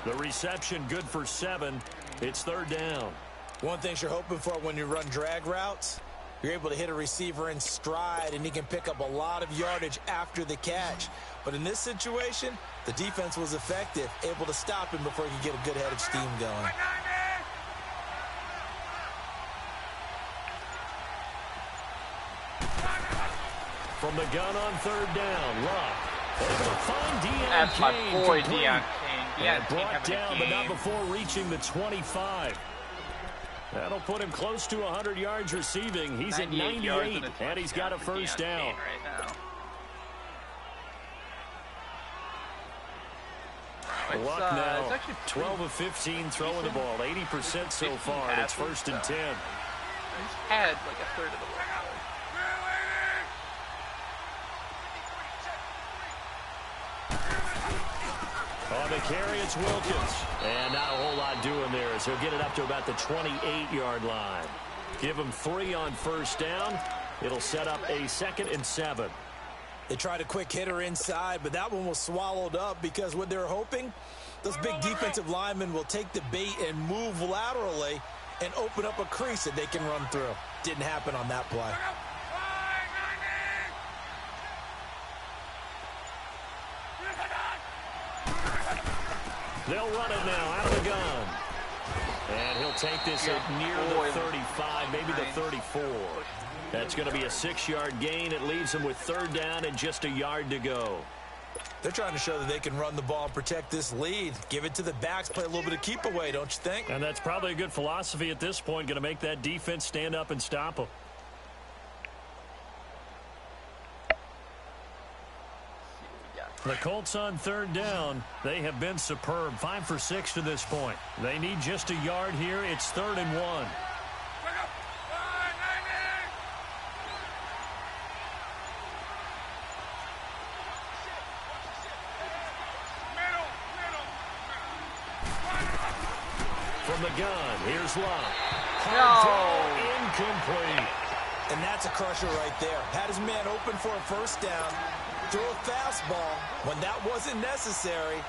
[SPEAKER 2] The reception good for 7. It's 3rd down.
[SPEAKER 3] One thing you're hoping for when you run drag routes, you're able to hit a receiver in stride, and he can pick up a lot of yardage after the catch. But in this situation, the defense was effective, able to stop him before he could get a good head of steam going.
[SPEAKER 2] From the gun on 3rd down, Luck able to find Deion
[SPEAKER 1] That's
[SPEAKER 2] Kane.
[SPEAKER 1] my boy, Deion Kane.
[SPEAKER 2] And brought down, but not before reaching the 25. That'll put him close to 100 yards receiving. He's at 98, and he's got a 1st down. Luck now, 12 of 15 throwing the ball, 80% so far, and it's 1st and 10.
[SPEAKER 1] He's had like a 1/3 of the work.
[SPEAKER 2] On the carry, it's Wilkins. And not a whole lot doing there as he'll get it up to about the 28-yard line. Give him 3 on 1st down. It'll set up a 2nd and 7.
[SPEAKER 3] They tried a quick hitter inside, but that one was swallowed up because what they're hoping, those big defensive linemen will take the bait and move laterally and open up a crease that they can run through. Didn't happen on that play.
[SPEAKER 2] They'll run it now out of the gun. And he'll take this up near the 35, maybe the 34. That's going to be a 6-yard gain. It leaves them with 3rd down and just a yard to go.
[SPEAKER 3] They're trying to show that they can run the ball and protect this lead. Give it to the backs, play a little bit of keep away, don't you think?
[SPEAKER 2] And that's probably a good philosophy at this point, going to make that defense stand up and stop them. The Colts on third down. They have been superb. 5 for 6 to this point. They need just a yard here. It's 3rd and 1. From the gun, here's Love. Incomplete.
[SPEAKER 3] And that's a crusher right there. Had his man open for a first down. Throw a fastball when that wasn't necessary.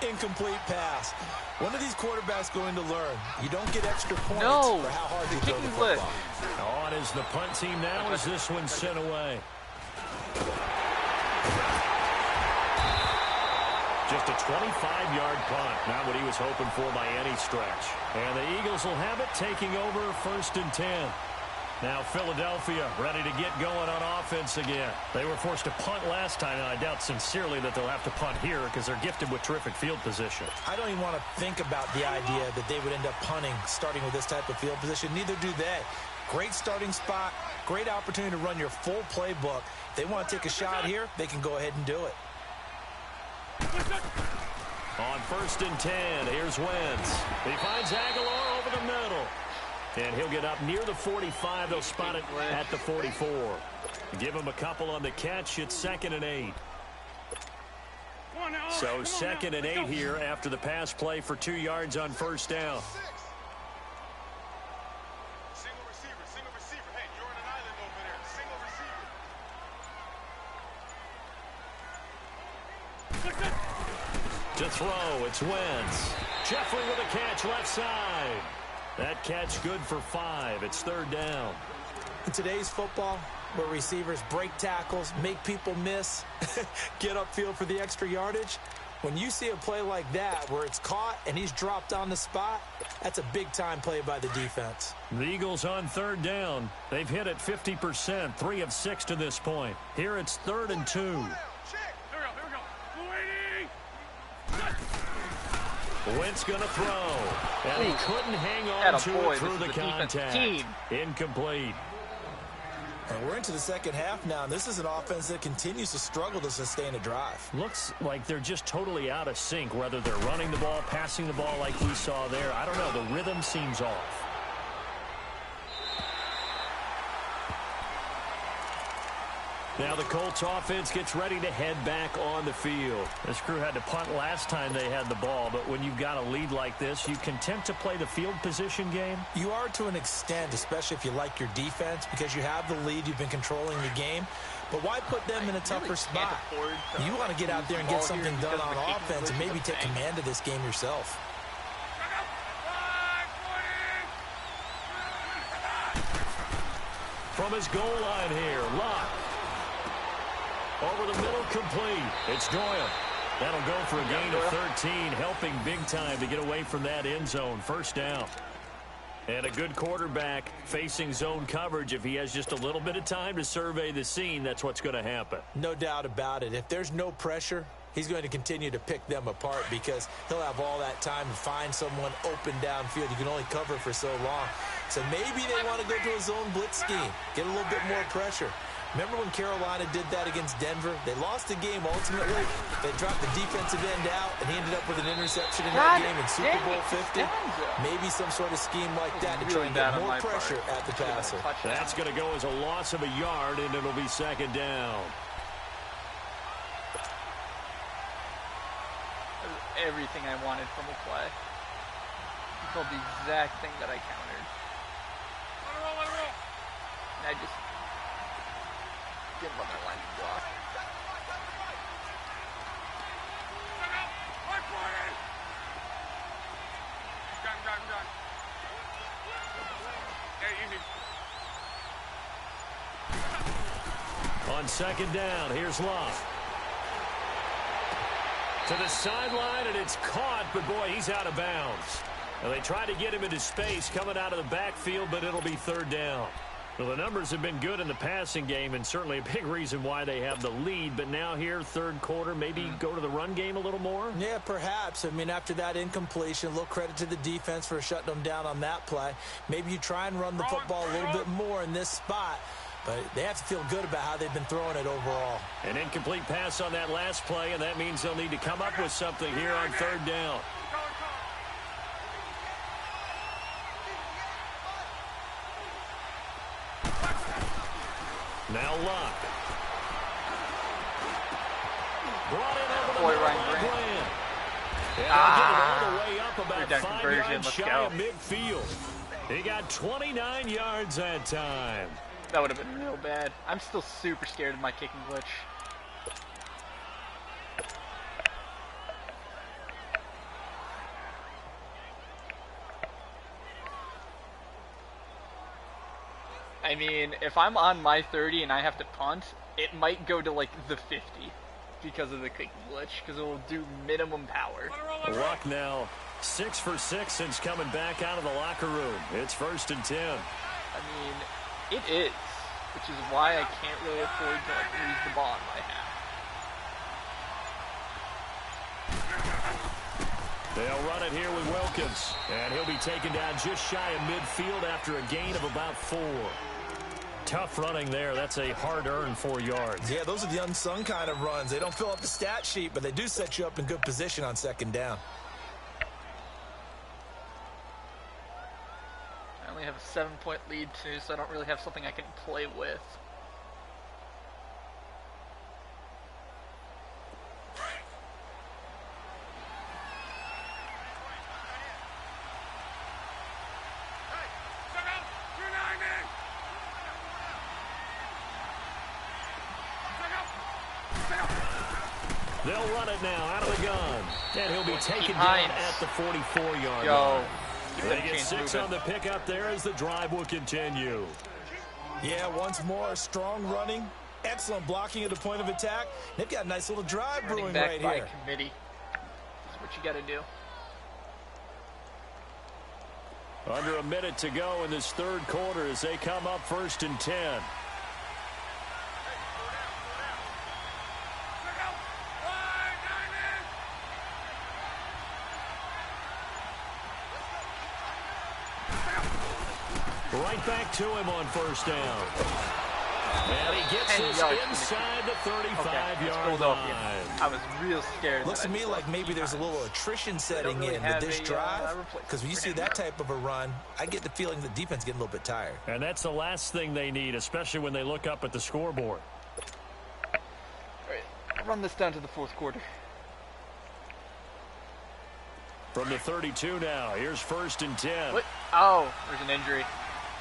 [SPEAKER 3] Incomplete pass. When are these quarterbacks going to learn? You don't get extra points for how hard you throw the football.
[SPEAKER 2] On is the punt team now as this one's sent away. Just a 25-yard punt. Not what he was hoping for by any stretch. And the Eagles will have it, taking over 1st and 10. Now Philadelphia ready to get going on offense again. They were forced to punt last time, and I doubt sincerely that they'll have to punt here because they're gifted with terrific field position.
[SPEAKER 3] I don't even want to think about the idea that they would end up punting starting with this type of field position. Neither do they. Great starting spot, great opportunity to run your full playbook. If they want to take a shot here, they can go ahead and do it.
[SPEAKER 2] On 1st and 10, here's Wentz. He finds Aguilar over the middle. And he'll get up near the 45. They'll spot it at the 44. Give him a couple on the catch. It's 2nd and 8. So 2nd and 8 here after the pass play for 2 yards on 1st down.
[SPEAKER 4] Single receiver. Hey, you're on an island over there. Single receiver.
[SPEAKER 2] To throw, it's Wentz. Jeffrey with a catch left side. That catch good for 5. It's 3rd down.
[SPEAKER 3] In today's football, where receivers break tackles, make people miss, get upfield for the extra yardage, when you see a play like that where it's caught and he's dropped on the spot, that's a big-time play by the defense.
[SPEAKER 2] The Eagles on 3rd down. They've hit it 50%, 3 of 6 to this point. Here it's 3rd and 2.
[SPEAKER 4] Here we go.
[SPEAKER 2] Wentz going to throw. And he couldn't hang on to it through the contact. Incomplete.
[SPEAKER 3] And we're into the second half now, and this is an offense that continues to struggle to sustain a drive.
[SPEAKER 2] Looks like they're just totally out of sync, whether they're running the ball, passing the ball like we saw there. I don't know. The rhythm seems off. Now the Colts offense gets ready to head back on the field. This crew had to punt last time they had the ball, but when you've got a lead like this, you content to play the field position game?
[SPEAKER 3] You are to an extent, especially if you like your defense, because you have the lead, you've been controlling the game. But why put them in a tougher spot? You want to get out there and get something done on offense and maybe take command of this game yourself.
[SPEAKER 2] From his goal line here, Locke. Over the middle, complete. It's Doyle. That'll go for a gain of 13, helping big time to get away from that end zone. 1st down. And a good quarterback facing zone coverage. If he has just a little bit of time to survey the scene, that's what's going to happen.
[SPEAKER 3] No doubt about it. If there's no pressure, he's going to continue to pick them apart because he'll have all that time to find someone open downfield. You can only cover for so long. So maybe they want to go to a zone blitz scheme, get a little bit more pressure. Remember when Carolina did that against Denver? They lost the game ultimately. They dropped the defensive end out, and he ended up with an interception in that game in Super Bowl 50. Maybe some sort of scheme like that to try and get more pressure at the passer.
[SPEAKER 2] That's going to go as a loss of a yard, and it'll be 2nd down.
[SPEAKER 1] Everything I wanted from a play. He called the exact thing that I countered. And I just didn't let my line block.
[SPEAKER 2] On 2nd down, here's Love. To the sideline, and it's caught, but boy, he's out of bounds. Now, they tried to get him into space coming out of the backfield, but it'll be 3rd down. Well, the numbers have been good in the passing game, and certainly a big reason why they have the lead. But now here, 3rd quarter, maybe go to the run game a little more?
[SPEAKER 3] Yeah, perhaps. I mean, after that incompletion, a little credit to the defense for shutting them down on that play. Maybe you try and run the football a little bit more in this spot. but they have to feel good about how they've been throwing it overall.
[SPEAKER 2] An incomplete pass on that last play, and that means they'll need to come up with something here on third down. Now Luck. Brought in over the Ryan. And get it all the way up about 5 yards shy of midfield. He got 29 yards that time.
[SPEAKER 1] That would have been real bad. I'm still super scared of my kicking glitch. I mean, if I'm on my 30 and I have to punt, it might go to like the 50 because of the kicking glitch, because it will do minimum power.
[SPEAKER 2] Luck now 6 for 6 since coming back out of the locker room. It's 1st and 10.
[SPEAKER 1] I mean, it is, which is why I can't really afford to like lose the ball in my half.
[SPEAKER 2] They'll run it here with Wilkins, and he'll be taken down just shy of midfield after a gain of about 4. Tough running there. That's a hard-earned 4 yards.
[SPEAKER 3] Yeah, those are the unsung kind of runs. They don't fill up the stat sheet, but they do set you up in good position on 2nd down.
[SPEAKER 1] I only have a 7-point lead too, so I don't really have something I can play with.
[SPEAKER 2] They'll run it now out of the gun. And he'll be taken down at the 44-yard line. They get 6 on the pickup there as the drive will continue.
[SPEAKER 3] Yeah, once more, strong running, excellent blocking at the point of attack. They've got a nice little drive brewing right here.
[SPEAKER 1] Committee. That's what you got to do.
[SPEAKER 2] Under a minute to go in this 3rd quarter as they come up 1st and 10. Right back to him on 1st down. And he gets this inside the 35-yard line.
[SPEAKER 1] I was real scared.
[SPEAKER 3] Looks to me like maybe there's a little attrition setting in with this drive. Because when you see that type of a run, I get the feeling the defense getting a little bit tired.
[SPEAKER 2] And that's the last thing they need, especially when they look up at the scoreboard.
[SPEAKER 1] All right, I'll run this down to the 4th quarter.
[SPEAKER 2] From the 32 now, here's 1st and 10.
[SPEAKER 1] What? Oh, there's an injury.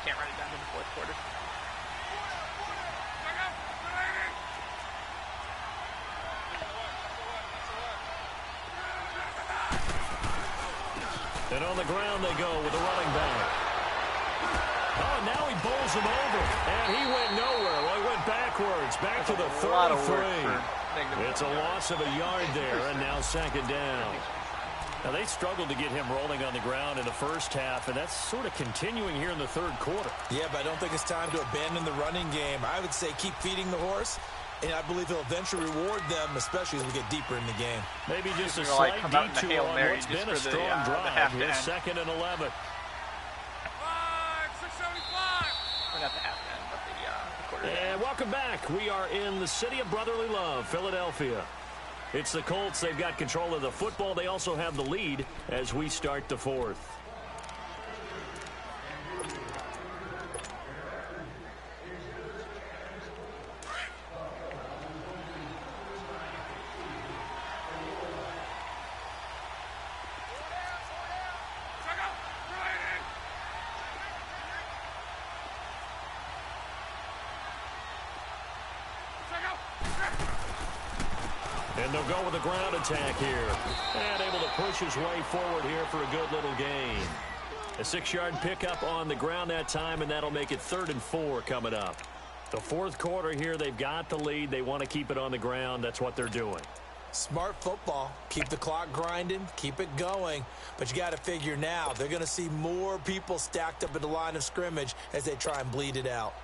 [SPEAKER 1] Can't run it down to the 4th quarter.
[SPEAKER 2] And on the ground they go with the running back. Oh, now he bowls him over. And he went nowhere. Well, he went backwards. Back to the 33. It's a loss of a yard there, and now 2nd down. Now, they struggled to get him rolling on the ground in the 1st half, and that's sort of continuing here in the 3rd quarter.
[SPEAKER 3] Yeah, but I don't think it's time to abandon the running game. I would say keep feeding the horse, and I believe he'll eventually reward them, especially as we get deeper in the game.
[SPEAKER 2] Maybe just a slight detour on what's been a strong drive. Here's 2nd and 11.
[SPEAKER 4] 675.
[SPEAKER 1] Not the half end, but the quarter.
[SPEAKER 2] And welcome back. We are in the city of brotherly love, Philadelphia. It's the Colts. They've got control of the football. They also have the lead as we start the 4th. And they'll go with a ground attack here. And able to push his way forward here for a good little gain. A 6-yard pickup on the ground that time, and that'll make it 3rd and 4 coming up. The 4th quarter here, they've got the lead. They want to keep it on the ground. That's what they're doing.
[SPEAKER 3] Smart football. Keep the clock grinding. Keep it going. But you got to figure now, they're going to see more people stacked up at the line of scrimmage as they try and bleed it out.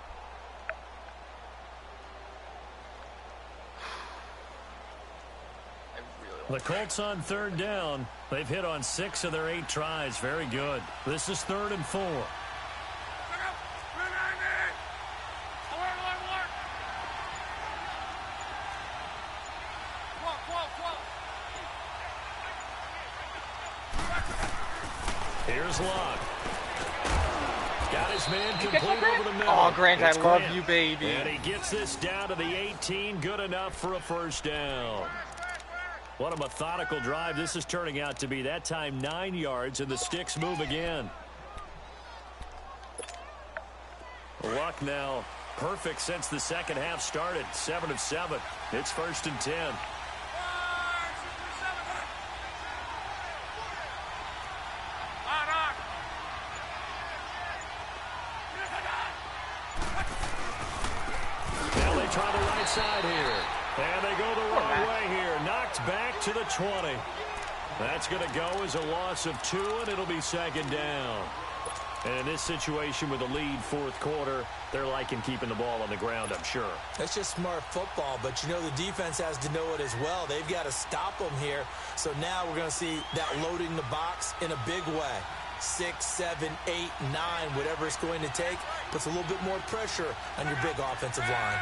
[SPEAKER 2] The Colts on 3rd down. They've hit on 6 of their 8 tries. Very good. This is 3rd and 4. here's Luck. Got his man complete over the middle.
[SPEAKER 1] Oh, Grant, I love you, baby.
[SPEAKER 2] And he gets this down to the 18. Good enough for a first down. What a methodical drive this is turning out to be. That time 9 yards, and the sticks move again. Luck now perfect since the second half started. 7 of 7. It's 1st and 10. Now they try the right side here. And they go the wrong way here. Knocked back to the 20. That's going to go as a loss of 2, and it'll be 2nd down. And in this situation with a lead 4th quarter, they're liking keeping the ball on the ground, I'm sure.
[SPEAKER 3] That's just smart football, but you know the defense has to know it as well. They've got to stop them here. So now we're going to see that loading the box in a big way. 6, 7, 8, 9, whatever it's going to take, puts a little bit more pressure on your big offensive line.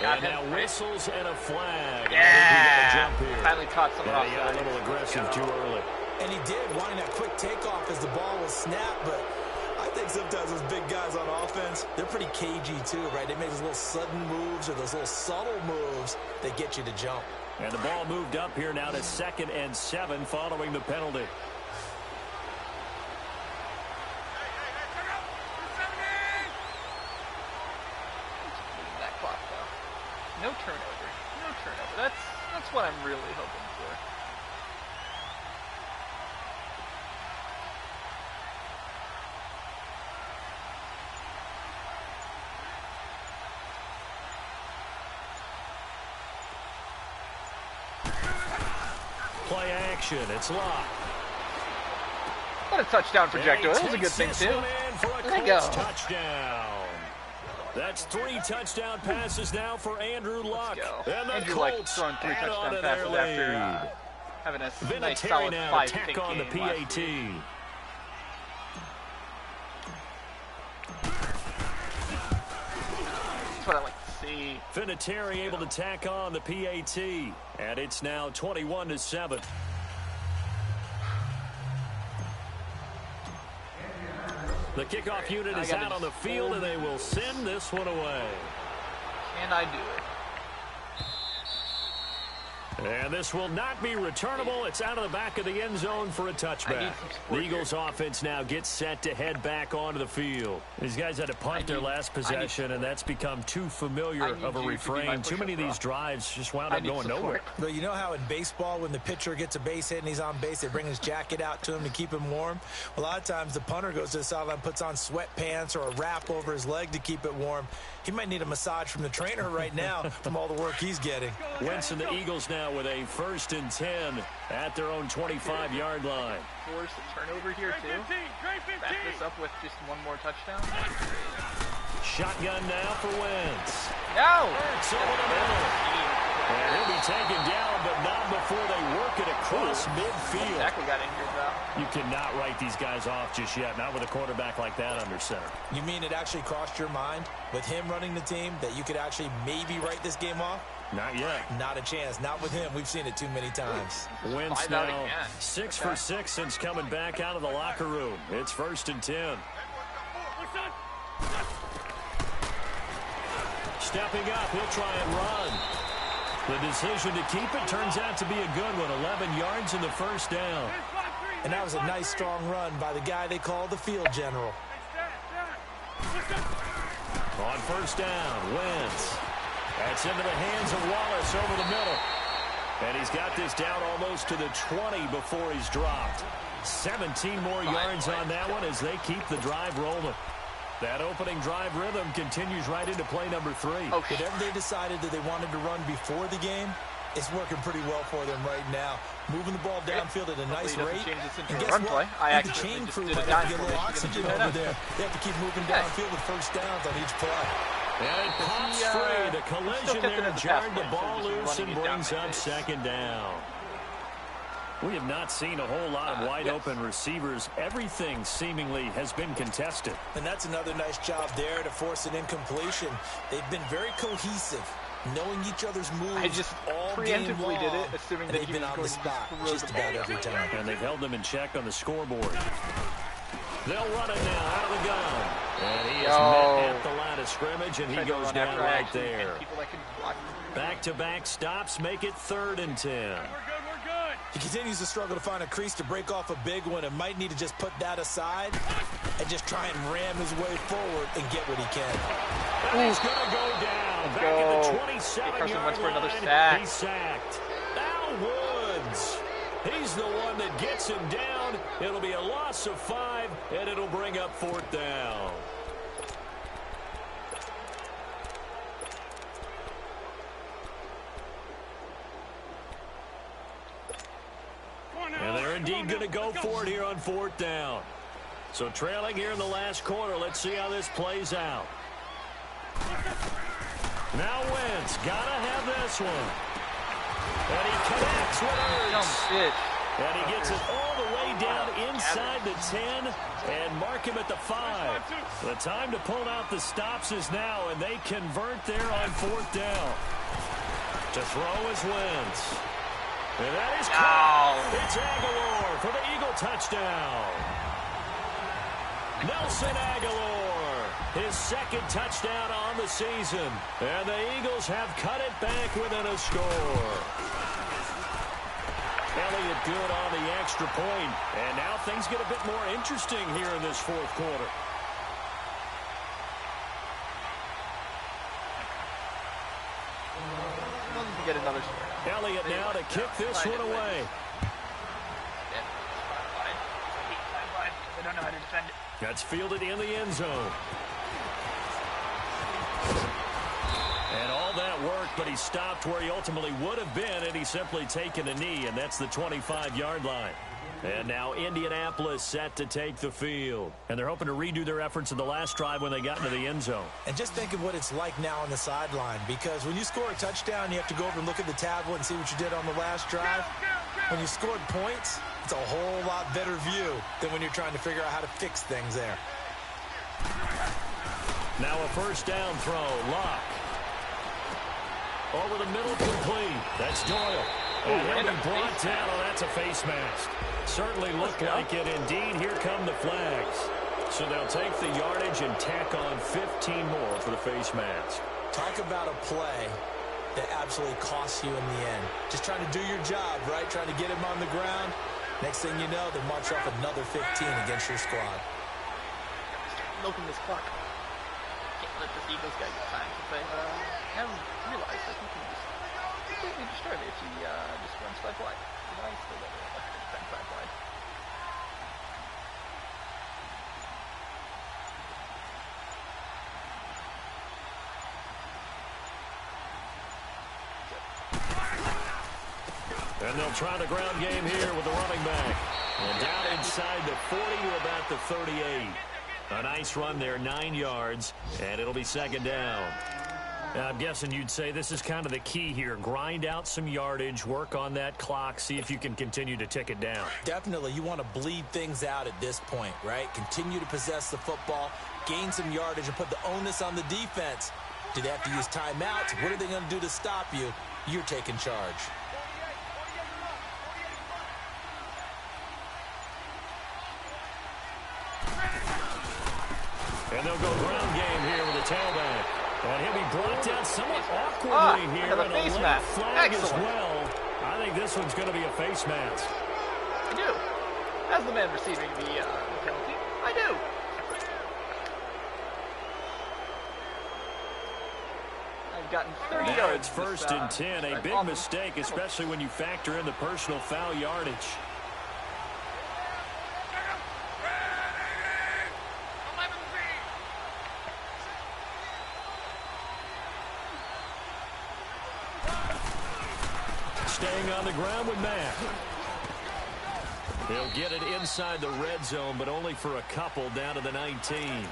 [SPEAKER 2] And now whistles and a flag.
[SPEAKER 1] Yeah! Finally caught someone off.
[SPEAKER 2] He got a little aggressive too early.
[SPEAKER 3] And he did, wanting that quick takeoff as the ball was snapped, but I think sometimes those big guys on offense, they're pretty cagey too, right? They make those little sudden moves or those little subtle moves that get you to jump.
[SPEAKER 2] And the ball moved up here now to 2nd and 7 following the penalty.
[SPEAKER 1] No turnover. No turnover. That's what I'm really hoping for.
[SPEAKER 2] Play action. It's Locke.
[SPEAKER 1] What a touchdown projectile. That was a good thing, too. There you go.
[SPEAKER 2] Touchdown. That's 3 touchdown passes now for Andrew Luck. And the
[SPEAKER 1] Andrew
[SPEAKER 2] Colts
[SPEAKER 1] throwing 3 touchdown passes after having a nice
[SPEAKER 2] Vinatieri
[SPEAKER 1] solid
[SPEAKER 2] now
[SPEAKER 1] 5
[SPEAKER 2] attack on the PAT.
[SPEAKER 1] That's what I like to see.
[SPEAKER 2] Vinatieri able to tack on the PAT. And it's now 21-7. The kickoff unit is out on the field, and they will send this one away.
[SPEAKER 1] Can I do it?
[SPEAKER 2] And this will not be returnable. It's out of the back of the end zone for a touchback. The Eagles offense now gets set to head back onto the field. These guys had to punt their last possession, and that's become too familiar of a refrain. Too many of these drives just wound up going nowhere.
[SPEAKER 3] Well, you know how in baseball, when the pitcher gets a base hit and he's on base, they bring his jacket out to him to keep him warm? A lot of times the punter goes to the sideline, puts on sweatpants or a wrap over his leg to keep it warm. He might need a massage from the trainer right now from all the work he's getting.
[SPEAKER 2] Wentz and the Eagles now with a 1st and 10 at their own 25-yard line.
[SPEAKER 1] Force a turnover here, too. Back this up with just one more touchdown.
[SPEAKER 2] Shotgun now for Wentz.
[SPEAKER 1] No!
[SPEAKER 2] It's over the middle. And he'll be taken down, but not before they work it across midfield.
[SPEAKER 1] Tackle got injured, though.
[SPEAKER 2] You cannot write these guys off just yet, not with a quarterback like that under center.
[SPEAKER 3] You mean it actually crossed your mind with him running the team that you could actually maybe write this game off?
[SPEAKER 2] Not yet.
[SPEAKER 3] Not a chance. Not with him. We've seen it too many times.
[SPEAKER 2] Wentz now 6 for 6 since coming back out of the locker room. It's 1st and 10. Stepping up, he'll try and run. The decision to keep it turns out to be a good one. 11 yards in the first down.
[SPEAKER 3] And that was a nice, strong run by the guy they call the field general.
[SPEAKER 2] On 1st down, Wentz. That's into the hands of Wallace over the middle. And he's got this down almost to the 20 before he's dropped. 17 more yards on that one as they keep the drive rolling. That opening drive rhythm continues right into play number 3.
[SPEAKER 3] Whatever they decided that they wanted to run before the game, it's working pretty well for them right now. Moving the ball downfield at a nice rate. And guess what? The chain crew might have to get a little oxygen over there. They have to keep moving downfield with first downs on each play.
[SPEAKER 2] And it pops free. The collision there jarred the ball loose and brings up 2nd down. We have not seen a whole lot of wide-open receivers. Everything seemingly has been contested.
[SPEAKER 3] And that's another nice job there to force an incompletion. They've been very cohesive. knowing each other's moves
[SPEAKER 1] I just
[SPEAKER 3] all game long.
[SPEAKER 1] preemptively did it, assuming that
[SPEAKER 3] They've
[SPEAKER 1] he
[SPEAKER 3] been
[SPEAKER 1] was
[SPEAKER 3] on
[SPEAKER 1] going
[SPEAKER 3] the
[SPEAKER 1] to
[SPEAKER 3] spot
[SPEAKER 1] throw
[SPEAKER 3] just
[SPEAKER 1] the ball
[SPEAKER 3] about every time.
[SPEAKER 2] And they've held them in check on the scoreboard. They'll run it now out of the gun. And he is met at the line of scrimmage, and he goes down right there. Back-to-back stops make it 3rd and 10.
[SPEAKER 3] He continues to struggle to find a crease to break off a big one and might need to just put that aside and just try and ram his way forward and get what he can.
[SPEAKER 2] And he's going to go down. Back at the 27-yard line, he's sacked. Al Woods. He's the one that gets him down. It'll be a loss of 5, and it'll bring up 4th down. And they're indeed going to go for it here on 4th down. So trailing here in the last quarter. Let's see how this plays out. Now Wentz got to have this one. And he connects with Ertz. And he gets it all the way down inside the 10 and mark him at the 5. The time to pull out the stops is now, and they convert there on 4th down. To throw is Wentz. And that is caught. It's Aguilar for the Eagle touchdown. Nelson Aguilar, his 2nd touchdown on the season. And the Eagles have cut it back within a score. Elliott good on the extra point. And now things get a bit more interesting here in this 4th quarter.
[SPEAKER 1] Get another score.
[SPEAKER 2] Elliott now to kick this one away.
[SPEAKER 1] They don't know how to defend it.
[SPEAKER 2] That's fielded in the end zone. And all that work, but he stopped where he ultimately would have been, and he's simply taken a knee, and that's the 25-yard line. And now Indianapolis set to take the field. And they're hoping to redo their efforts in the last drive when they got into the end zone.
[SPEAKER 3] And just think of what it's like now on the sideline, because when you score a touchdown, you have to go over and look at the tablet and see what you did on the last drive. When you scored points, it's a whole lot better view than when you're trying to figure out how to fix things there.
[SPEAKER 2] Now a 1st down throw. Lock. Over the middle, complete. That's Doyle. And he'll be brought down. Oh, that's a face mask. Certainly looked like it. Indeed, here come the flags. So they'll take the yardage and tack on 15 more for the face mask.
[SPEAKER 3] Talk about a play that absolutely costs you in the end. Just trying to do your job, right? Trying to get him on the ground. Next thing you know, they march off another 15 against your squad.
[SPEAKER 1] Milking this clock. Can't let this Eagles guy get time. But I haven't realized that he can just completely destroy me if he just runs 5 wide. I still don't know if I can defend 5 wide.
[SPEAKER 2] And they'll try the ground game here with the running back. And down inside the 40 to about the 38. A nice run there, 9 yards, and it'll be 2nd down. Now, I'm guessing you'd say this is kind of the key here. Grind out some yardage, work on that clock, see if you can continue to tick it down.
[SPEAKER 3] Definitely. You want to bleed things out at this point, right? Continue to possess the football, gain some yardage, and put the onus on the defense. Do they have to use timeouts? What are they going to do to stop you? You're taking charge.
[SPEAKER 2] And they'll go ground game here with a tailback. And he'll be brought down somewhat awkwardly here.
[SPEAKER 1] And a face mask.
[SPEAKER 2] Flag
[SPEAKER 1] Excellent.
[SPEAKER 2] as well. I think this one's going to be a face mask.
[SPEAKER 1] I do. As the man receiving the penalty, I do. I've gotten 30
[SPEAKER 2] now
[SPEAKER 1] yards.
[SPEAKER 2] It's 1st and 10. A big mistake, especially when you factor in the personal foul yardage. Staying on the ground with Mack. He'll get it inside the red zone, but only for a couple down to the 19.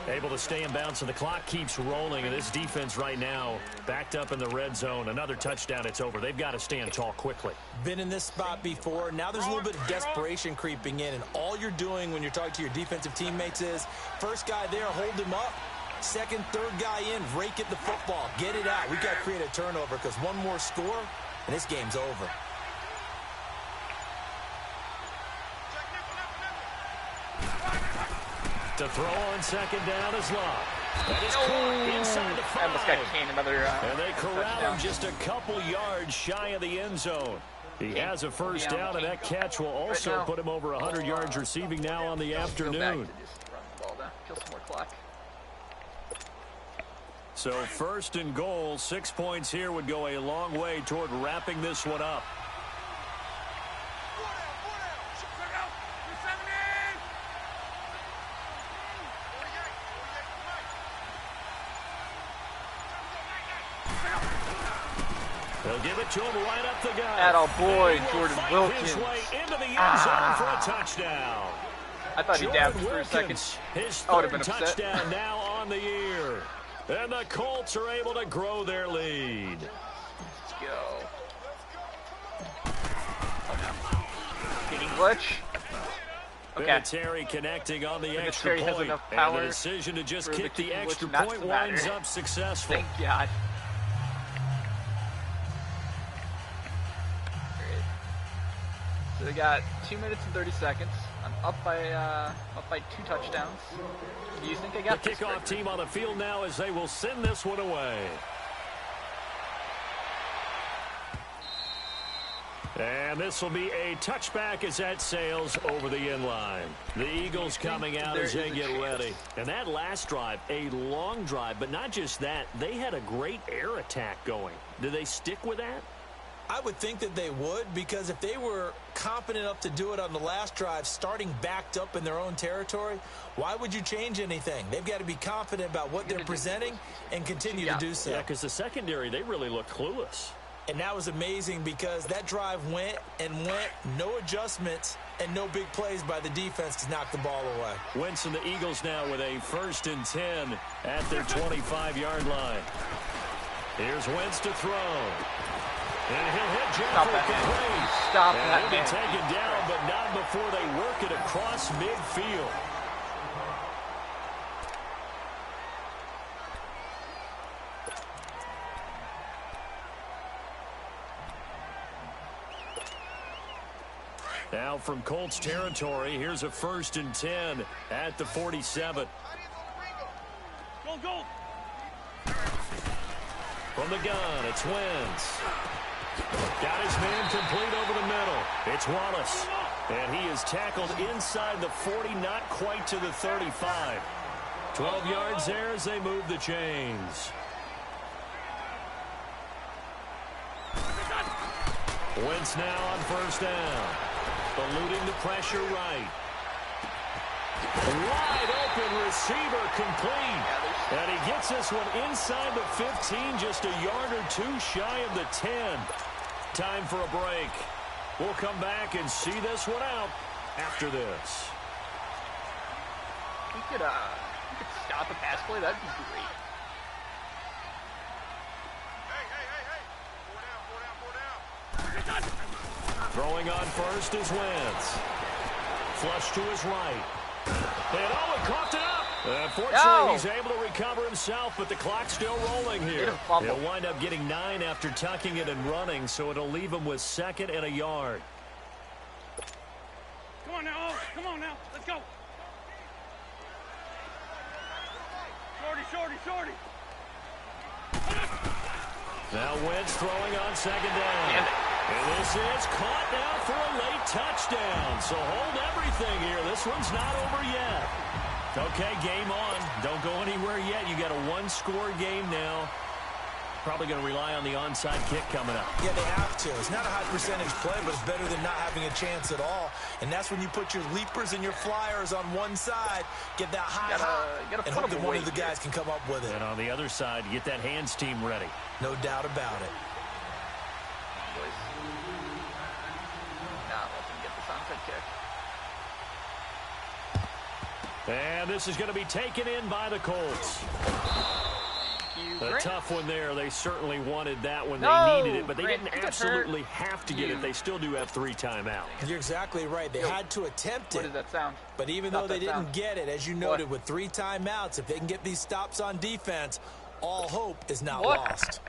[SPEAKER 2] Able to stay in bounds, so the clock keeps rolling, and this defense right now backed up in the red zone. Another touchdown, it's over. They've got to stand tall quickly.
[SPEAKER 3] Been in this spot before. Now there's a little bit of desperation creeping in, and all you're doing when you're talking to your defensive teammates is, first guy there, hold him up, Second, third guy in, rake at the football. Get it out. We've got to create a turnover because one more score, and this game's over.
[SPEAKER 2] To throw on second down is Love. That is caught inside the 5.
[SPEAKER 1] Almost got Kane another
[SPEAKER 2] and they corral him just a couple yards shy of the end zone. He has a first down, and that catch will also put him over 100 yards receiving now on the afternoon.
[SPEAKER 1] Kill some more clock.
[SPEAKER 2] So first and goal, 6 points here would go a long way toward wrapping this one up. They'll give it to him right up the gut.
[SPEAKER 1] Attaboy, Jordan Wilkins.
[SPEAKER 2] His way into the end zone for a touchdown.
[SPEAKER 1] I thought he dabbed for a second.
[SPEAKER 2] His
[SPEAKER 1] I would have
[SPEAKER 2] third
[SPEAKER 1] been upset.
[SPEAKER 2] touchdown now on the year. And the Colts are able to grow their lead.
[SPEAKER 1] Let's go. Oh, no. Getting glitch. Okay.
[SPEAKER 2] Terry connecting on the extra
[SPEAKER 1] Terry has
[SPEAKER 2] point.
[SPEAKER 1] enough power
[SPEAKER 2] And the decision to just
[SPEAKER 1] for
[SPEAKER 2] kick
[SPEAKER 1] the
[SPEAKER 2] the extra
[SPEAKER 1] glitch not
[SPEAKER 2] point
[SPEAKER 1] to matter.
[SPEAKER 2] winds up successful.
[SPEAKER 1] Thank God. So they got 2 minutes and 30 seconds. I'm up by 2 touchdowns. Do you think I got
[SPEAKER 2] the kickoff team on the field now as they will send this one away. And this will be a touchback as that sails over the end line. The Eagles coming out as they get ready. And that last drive, a long drive, but not just that. They had a great air attack going. Do they stick with that?
[SPEAKER 3] I would think that they would, because if they were confident enough to do it on the last drive, starting backed up in their own territory, why would you change anything? They've got to be confident about what they're presenting and continue to do so.
[SPEAKER 2] Yeah, because the secondary, they really looked clueless.
[SPEAKER 3] And that was amazing because that drive went and went, no adjustments and no big plays by the defense to knock the ball away.
[SPEAKER 2] Wentz and the Eagles now with a 1st and 10 at their 25-yard line. Here's Wentz to throw. And he'll hit Jeffrey complete.
[SPEAKER 1] Stop
[SPEAKER 2] and
[SPEAKER 1] that,
[SPEAKER 2] he'll be
[SPEAKER 1] man.
[SPEAKER 2] taken down, but not before they work it across midfield. Now from Colts territory, here's a 1st and 10 at the 47.
[SPEAKER 4] Go, go.
[SPEAKER 2] From the gun, it's Wentz. Got his man complete over the middle. It's Wallace. And he is tackled inside the 40, not quite to the 35. 12 yards there as they move the chains. Wentz now on 1st down. Eluding the pressure right. Wide open receiver complete. And he gets this one inside the 15, just a yard or 2 shy of the 10. Time for a break. We'll come back and see this one out after this.
[SPEAKER 1] We could stop a pass play. That'd be great.
[SPEAKER 2] Throwing on 1st is Wentz. Flush to his right. And he coughed it up. Unfortunately, he's able to recover himself, but the clock's still rolling here. He'll wind up getting 9 after tucking it and running, so it'll leave him with 2nd and a yard.
[SPEAKER 4] Come on now, come on now, let's go. Shorty.
[SPEAKER 2] Now Wentz throwing on 2nd down. And this is caught now for a late touchdown. So hold everything here. This one's not over yet. Okay, game on. Don't go anywhere yet. You got a 1-score game now. Probably going to rely on the onside kick coming up.
[SPEAKER 3] Yeah, they have to. It's not a high percentage play, but it's better than not having a chance at all. And that's when you put your leapers and your flyers on one side, get that high, and hope that one of the guys can come up with it.
[SPEAKER 2] And on the other side, get that hands team ready.
[SPEAKER 3] No doubt about it.
[SPEAKER 2] And this is going to be taken in by the Colts.
[SPEAKER 1] You
[SPEAKER 2] A tough one there. They certainly wanted that when
[SPEAKER 1] No,
[SPEAKER 2] they needed it, but they
[SPEAKER 1] Grant,
[SPEAKER 2] didn't
[SPEAKER 1] you got
[SPEAKER 2] absolutely
[SPEAKER 1] hurt.
[SPEAKER 2] have to get it. They still do have 3 timeouts.
[SPEAKER 3] You're exactly right. They had to attempt
[SPEAKER 1] What
[SPEAKER 3] it.
[SPEAKER 1] does that sound?
[SPEAKER 3] But even
[SPEAKER 1] Stop
[SPEAKER 3] though they
[SPEAKER 1] that
[SPEAKER 3] didn't
[SPEAKER 1] sound.
[SPEAKER 3] get it, as you noted, with 3 timeouts, if they can get these stops on defense, all hope is not lost.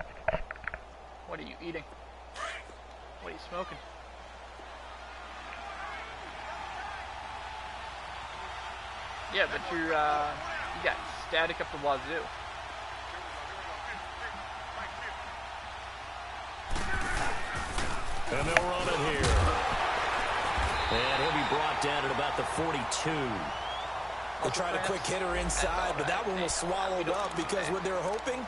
[SPEAKER 1] What are you eating? What are you smoking? Yeah, but you got static up the wazoo.
[SPEAKER 2] And they'll run it here. And he'll be brought down at about the 42.
[SPEAKER 3] They tried a quick hitter inside, but that one was swallowed up because what they're hoping,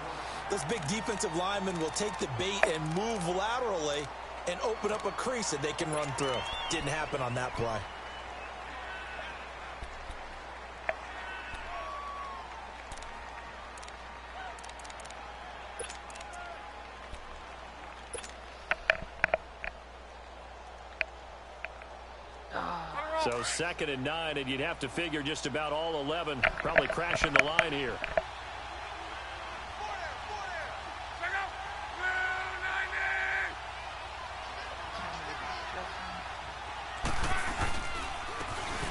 [SPEAKER 3] this big defensive lineman will take the bait and move laterally and open up a crease that they can run through. Didn't happen on that play.
[SPEAKER 2] So 2nd and 9, and you'd have to figure just about all 11 probably crashing the line here.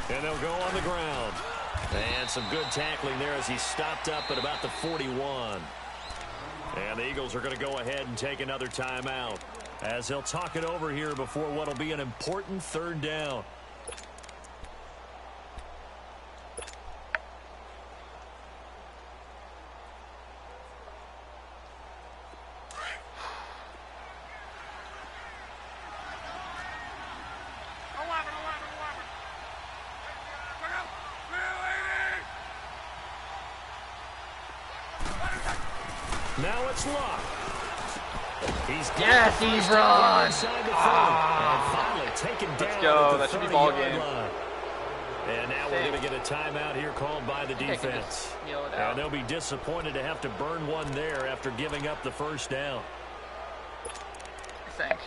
[SPEAKER 2] And they'll go on the ground. And some good tackling there as he stopped up at about the 41. And the Eagles are going to go ahead and take another timeout as they'll talk it over here before what will be an important 3rd down. Now it's Luck.
[SPEAKER 1] Yes, he's run.
[SPEAKER 2] And finally taken down.
[SPEAKER 1] Let's go. That should be ball
[SPEAKER 2] 30-yard
[SPEAKER 1] game.
[SPEAKER 2] line. And now we're going to get a timeout here called by the defense. And they'll be disappointed to have to burn one there after giving up the 1st down.
[SPEAKER 1] I think.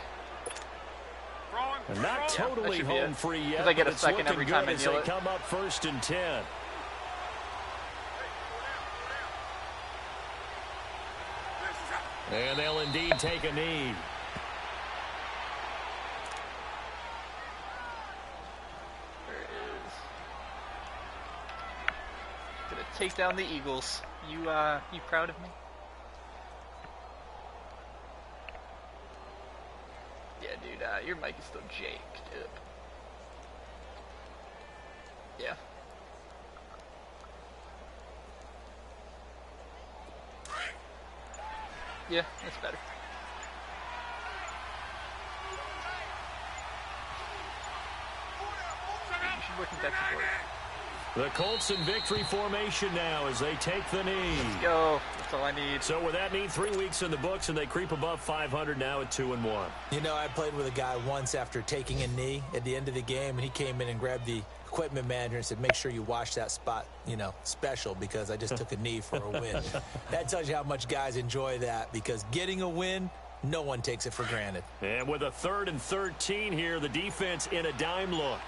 [SPEAKER 2] And not totally home free yet.
[SPEAKER 1] I get a
[SPEAKER 2] but it's
[SPEAKER 1] second every
[SPEAKER 2] looking
[SPEAKER 1] time
[SPEAKER 2] good
[SPEAKER 1] I
[SPEAKER 2] as
[SPEAKER 1] kneel
[SPEAKER 2] they
[SPEAKER 1] it.
[SPEAKER 2] come up 1st and 10. And they'll indeed take a knee.
[SPEAKER 1] There it is. Gonna take down the Eagles. You proud of me? Yeah, dude, your mic is still jaked up. Yeah. Yeah, that's better. You should work in tech support.
[SPEAKER 2] The Colts in victory formation now as they take the knee.
[SPEAKER 1] Let's go. That's all I need.
[SPEAKER 2] So with that need, 3 weeks in the books, and they creep above 500 now at 2-1.
[SPEAKER 3] You know, I played with a guy once after taking a knee at the end of the game, and he came in and grabbed the equipment manager and said, make sure you wash that spot, you know, special, because I just took a knee for a win. That tells you how much guys enjoy that, because getting a win, no one takes it for granted.
[SPEAKER 2] And with a 3rd and 13 here, the defense in a dime look.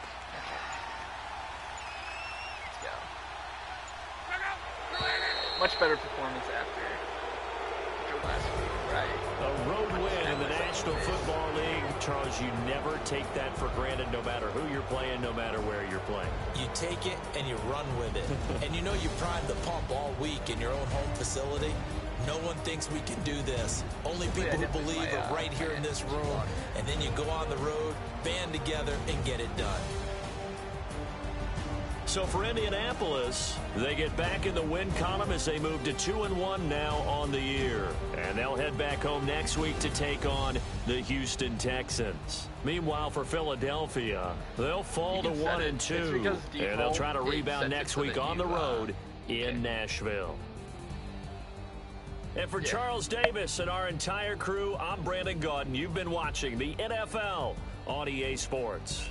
[SPEAKER 1] Much better performance after last week, right?
[SPEAKER 2] A road win in the National Football League. Charles, you never take that for granted no matter who you're playing, no matter where you're playing.
[SPEAKER 3] You take it and you run with it. And you know you primed the pump all week in your own home facility. No one thinks we can do this. Only people who believe are right here in this room. And then you go on the road, band together, and get it done.
[SPEAKER 2] So for Indianapolis, they get back in the win column as they move to 2-1 now on the year. And they'll head back home next week to take on the Houston Texans. Meanwhile, for Philadelphia, they'll fall to 1-2. And they'll try to rebound next week on the road in Nashville. And for Charles Davis and our entire crew, I'm Brandon Gaudin. You've been watching the NFL on EA Sports.